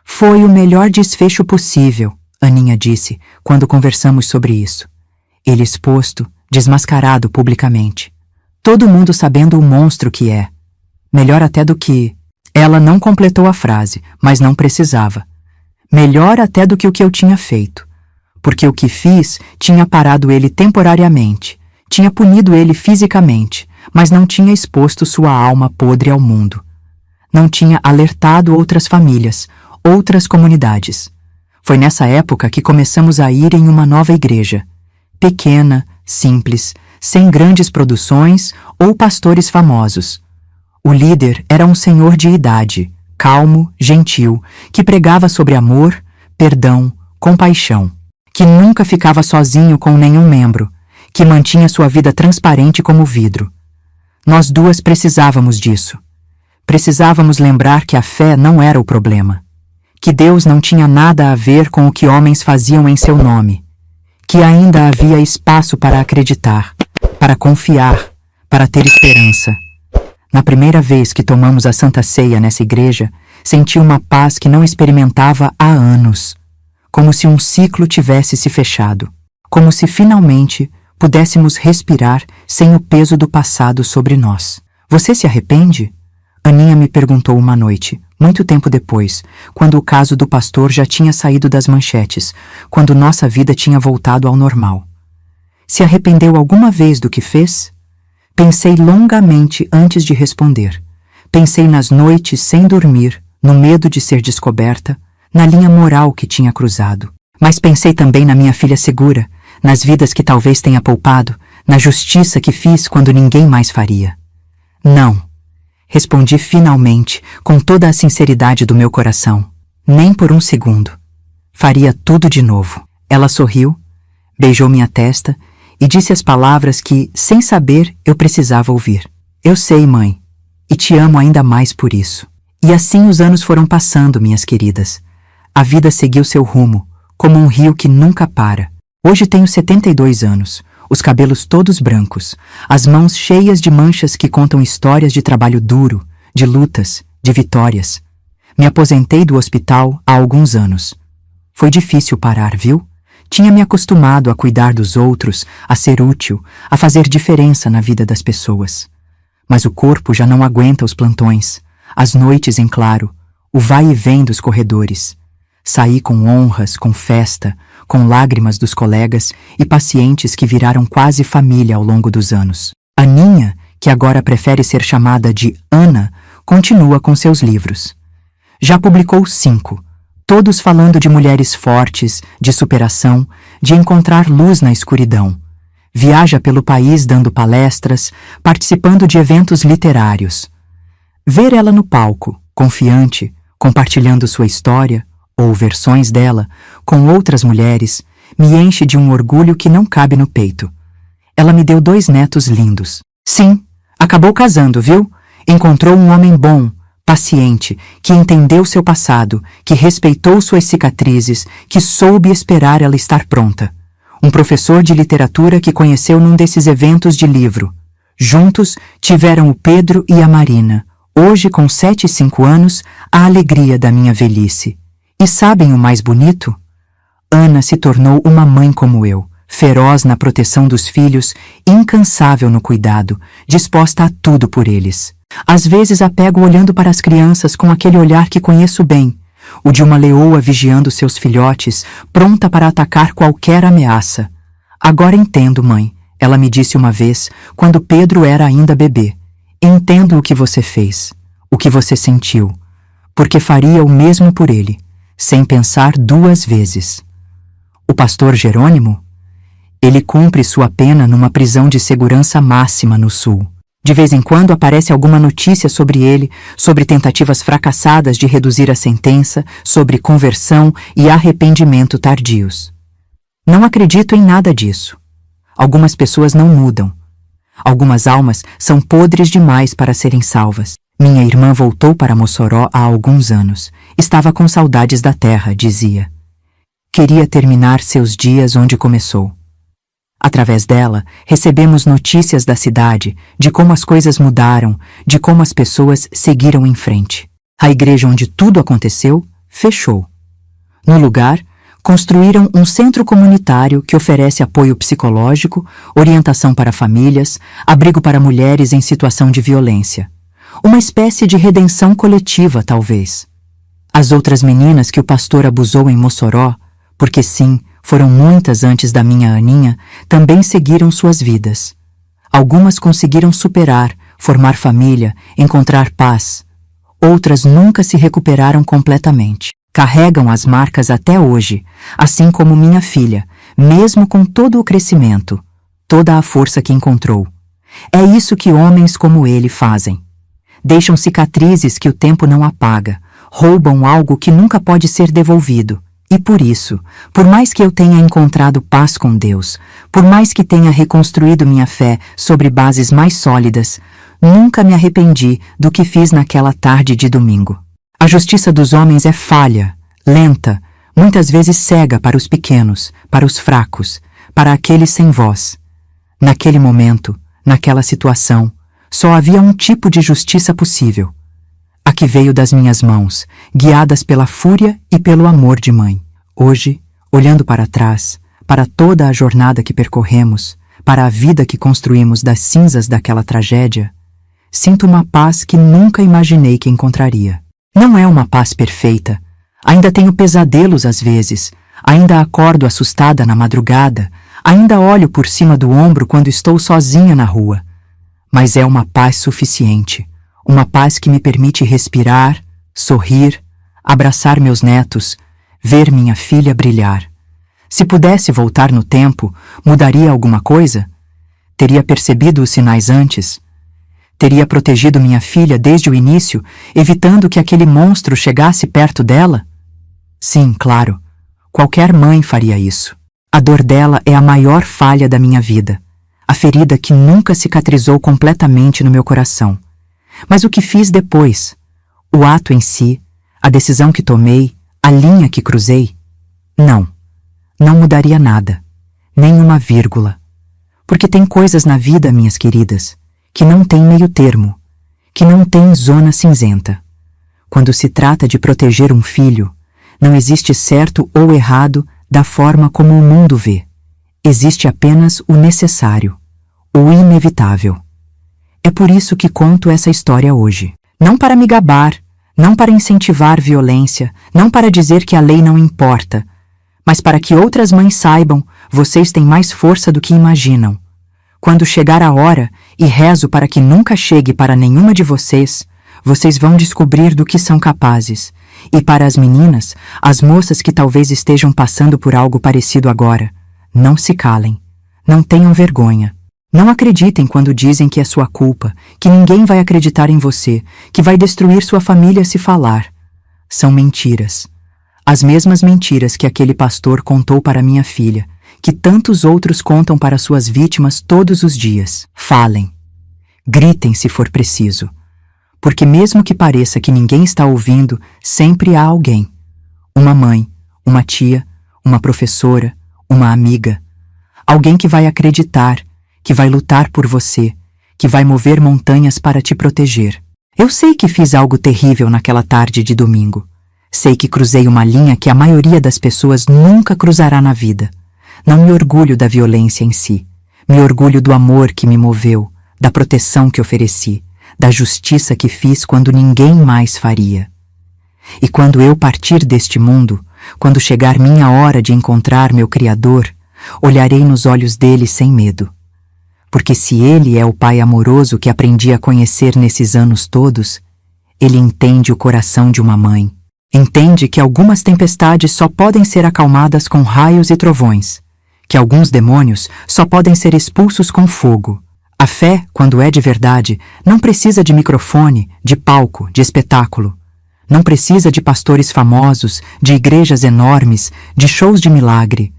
Foi o melhor desfecho possível, Aninha disse, quando conversamos sobre isso. Ele exposto, desmascarado publicamente. Todo mundo sabendo o monstro que é. Melhor até do que... Ela não completou a frase, mas não precisava. Melhor até do que o que eu tinha feito. Porque o que fiz tinha parado ele temporariamente, tinha punido ele fisicamente, mas não tinha exposto sua alma podre ao mundo. Não tinha alertado outras famílias, outras comunidades. Foi nessa época que começamos a ir em uma nova igreja. Pequena, simples, sem grandes produções ou pastores famosos. O líder era um senhor de idade, calmo, gentil, que pregava sobre amor, perdão, compaixão, que nunca ficava sozinho com nenhum membro, que mantinha sua vida transparente como vidro. Nós duas precisávamos disso. Precisávamos lembrar que a fé não era o problema, que Deus não tinha nada a ver com o que homens faziam em seu nome, que ainda havia espaço para acreditar, para confiar, para ter esperança. Na primeira vez que tomamos a Santa Ceia nessa igreja, senti uma paz que não experimentava há anos, como se um ciclo tivesse se fechado, como se finalmente pudéssemos respirar sem o peso do passado sobre nós. Você se arrepende? Aninha me perguntou uma noite, muito tempo depois, quando o caso do pastor já tinha saído das manchetes, quando nossa vida tinha voltado ao normal. Se arrependeu alguma vez do que fez? Pensei longamente antes de responder. Pensei nas noites sem dormir, no medo de ser descoberta, na linha moral que tinha cruzado. Mas pensei também na minha filha segura, nas vidas que talvez tenha poupado, na justiça que fiz quando ninguém mais faria. Não. Respondi finalmente, com toda a sinceridade do meu coração. Nem por um segundo. Faria tudo de novo. Ela sorriu, beijou minha testa e disse as palavras que, sem saber, eu precisava ouvir. Eu sei, mãe, e te amo ainda mais por isso. E assim os anos foram passando, minhas queridas. A vida seguiu seu rumo, como um rio que nunca para. Hoje tenho 72 anos, os cabelos todos brancos, as mãos cheias de manchas que contam histórias de trabalho duro, de lutas, de vitórias. Me aposentei do hospital há alguns anos. Foi difícil parar, viu? Tinha me acostumado a cuidar dos outros, a ser útil, a fazer diferença na vida das pessoas. Mas o corpo já não aguenta os plantões, as noites em claro, o vai e vem dos corredores. Saí com honras, com festa, com lágrimas dos colegas e pacientes que viraram quase família ao longo dos anos. Aninha, que agora prefere ser chamada de Ana, continua com seus livros. Já publicou 5. Todos falando de mulheres fortes, de superação, de encontrar luz na escuridão. Viaja pelo país dando palestras, participando de eventos literários. Ver ela no palco, confiante, compartilhando sua história, ou versões dela, com outras mulheres, me enche de um orgulho que não cabe no peito. Ela me deu 2 netos lindos. Sim, acabou casando, viu? Encontrou um homem bom, paciente, que entendeu seu passado, que respeitou suas cicatrizes, que soube esperar ela estar pronta. Um professor de literatura que conheceu num desses eventos de livro. Juntos tiveram o Pedro e a Marina, hoje com 7 e 5 anos, a alegria da minha velhice. E sabem o mais bonito? Ana se tornou uma mãe como eu, feroz na proteção dos filhos, incansável no cuidado, disposta a tudo por eles. Às vezes a pego olhando para as crianças com aquele olhar que conheço bem, o de uma leoa vigiando seus filhotes, pronta para atacar qualquer ameaça. Agora entendo, mãe, ela me disse uma vez, quando Pedro era ainda bebê. Entendo o que você fez, o que você sentiu, porque faria o mesmo por ele, sem pensar 2 vezes. O pastor Jerônimo? Ele cumpre sua pena numa prisão de segurança máxima no sul. De vez em quando aparece alguma notícia sobre ele, sobre tentativas fracassadas de reduzir a sentença, sobre conversão e arrependimento tardios. Não acredito em nada disso. Algumas pessoas não mudam. Algumas almas são podres demais para serem salvas. Minha irmã voltou para Mossoró há alguns anos. Estava com saudades da terra, dizia. Queria terminar seus dias onde começou. Através dela, recebemos notícias da cidade, de como as coisas mudaram, de como as pessoas seguiram em frente. A igreja onde tudo aconteceu, fechou. No lugar, construíram um centro comunitário que oferece apoio psicológico, orientação para famílias, abrigo para mulheres em situação de violência. Uma espécie de redenção coletiva, talvez. As outras meninas que o pastor abusou em Mossoró, porque sim, foram muitas antes da minha Aninha, também seguiram suas vidas. Algumas conseguiram superar, formar família, encontrar paz. Outras nunca se recuperaram completamente. Carregam as marcas até hoje, assim como minha filha, mesmo com todo o crescimento, toda a força que encontrou. É isso que homens como ele fazem. deixam cicatrizes que o tempo não apaga, roubam algo que nunca pode ser devolvido. E por isso, por mais que eu tenha encontrado paz com Deus, por mais que tenha reconstruído minha fé sobre bases mais sólidas, nunca me arrependi do que fiz naquela tarde de domingo. A justiça dos homens é falha, lenta, muitas vezes cega para os pequenos, para os fracos, para aqueles sem voz. Naquele momento, naquela situação, só havia um tipo de justiça possível. A que veio das minhas mãos, guiadas pela fúria e pelo amor de mãe. Hoje, olhando para trás, para toda a jornada que percorremos, para a vida que construímos das cinzas daquela tragédia, sinto uma paz que nunca imaginei que encontraria. Não é uma paz perfeita. Ainda tenho pesadelos às vezes, ainda acordo assustada na madrugada, ainda olho por cima do ombro quando estou sozinha na rua. Mas é uma paz suficiente, uma paz que me permite respirar, sorrir, abraçar meus netos, ver minha filha brilhar. Se pudesse voltar no tempo, mudaria alguma coisa? Teria percebido os sinais antes? Teria protegido minha filha desde o início, evitando que aquele monstro chegasse perto dela? Sim, claro. Qualquer mãe faria isso. A dor dela é a maior falha da minha vida, a ferida que nunca cicatrizou completamente no meu coração. Mas o que fiz depois? O ato em si, a decisão que tomei, a linha que cruzei? Não mudaria nada, nem uma vírgula. Porque tem coisas na vida, minhas queridas, que não tem meio termo, que não tem zona cinzenta. Quando se trata de proteger um filho, não existe certo ou errado da forma como o mundo vê. Existe apenas o necessário, o inevitável. É por isso que conto essa história hoje. Não para me gabar, não para incentivar violência, não para dizer que a lei não importa, mas para que outras mães saibam, vocês têm mais força do que imaginam. Quando chegar a hora, e rezo para que nunca chegue para nenhuma de vocês, vocês vão descobrir do que são capazes. E para as meninas, as moças que talvez estejam passando por algo parecido agora, não se calem, não tenham vergonha. Não acreditem quando dizem que é sua culpa, que ninguém vai acreditar em você, que vai destruir sua família se falar. São mentiras. As mesmas mentiras que aquele pastor contou para minha filha, que tantos outros contam para suas vítimas todos os dias. Falem. Gritem se for preciso. Porque mesmo que pareça que ninguém está ouvindo, sempre há alguém. Uma mãe, uma tia, uma professora, uma amiga. Alguém que vai acreditar, que vai lutar por você, que vai mover montanhas para te proteger. Eu sei que fiz algo terrível naquela tarde de domingo. Sei que cruzei uma linha que a maioria das pessoas nunca cruzará na vida. Não me orgulho da violência em si. Me orgulho do amor que me moveu, da proteção que ofereci, da justiça que fiz quando ninguém mais faria. E quando eu partir deste mundo, quando chegar minha hora de encontrar meu Criador, olharei nos olhos dele sem medo. Porque se ele é o Pai amoroso que aprendi a conhecer nesses anos todos, ele entende o coração de uma mãe. Entende que algumas tempestades só podem ser acalmadas com raios e trovões, que alguns demônios só podem ser expulsos com fogo. A fé, quando é de verdade, não precisa de microfone, de palco, de espetáculo. Não precisa de pastores famosos, de igrejas enormes, de shows de milagre.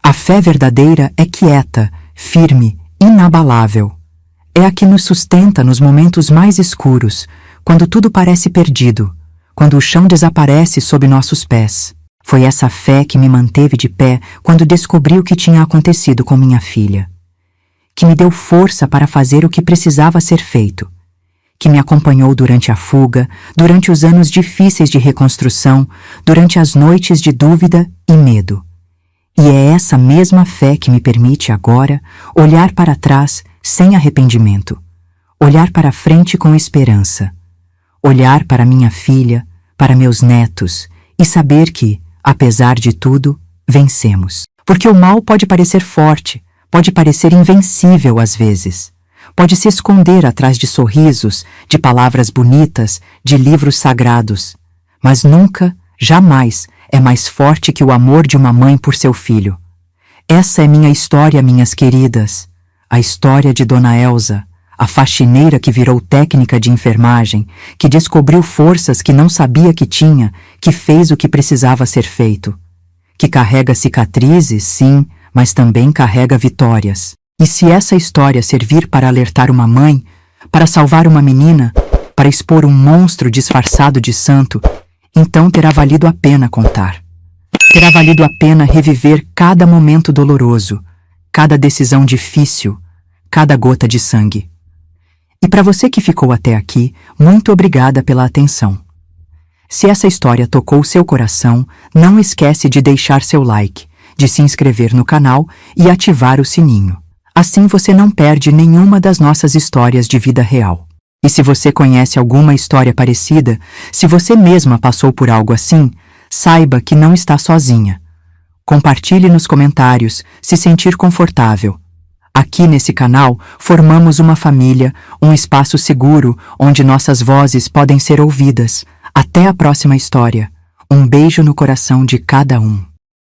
A fé verdadeira é quieta, firme, inabalável. É a que nos sustenta nos momentos mais escuros, quando tudo parece perdido, quando o chão desaparece sob nossos pés. Foi essa fé que me manteve de pé quando descobri o que tinha acontecido com minha filha. Que me deu força para fazer o que precisava ser feito. Que me acompanhou durante a fuga, durante os anos difíceis de reconstrução, durante as noites de dúvida e medo. E é essa mesma fé que me permite agora olhar para trás sem arrependimento, olhar para frente com esperança, olhar para minha filha, para meus netos e saber que, apesar de tudo, vencemos. Porque o mal pode parecer forte, pode parecer invencível às vezes. Pode se esconder atrás de sorrisos, de palavras bonitas, de livros sagrados. Mas nunca, jamais, é mais forte que o amor de uma mãe por seu filho. Essa é minha história, minhas queridas. A história de Dona Elza, a faxineira que virou técnica de enfermagem, que descobriu forças que não sabia que tinha, que fez o que precisava ser feito, que carrega cicatrizes, sim, mas também carrega vitórias. E se essa história servir para alertar uma mãe, para salvar uma menina, para expor um monstro disfarçado de santo, então terá valido a pena contar. Terá valido a pena reviver cada momento doloroso, cada decisão difícil, cada gota de sangue. E para você que ficou até aqui, muito obrigada pela atenção. Se essa história tocou seu coração, não esquece de deixar seu like, de se inscrever no canal e ativar o sininho. Assim você não perde nenhuma das nossas histórias de vida real. E se você conhece alguma história parecida, se você mesma passou por algo assim, saiba que não está sozinha. Compartilhe nos comentários, se sentir confortável. Aqui nesse canal, formamos uma família, um espaço seguro onde nossas vozes podem ser ouvidas. Até a próxima história. Um beijo no coração de cada um.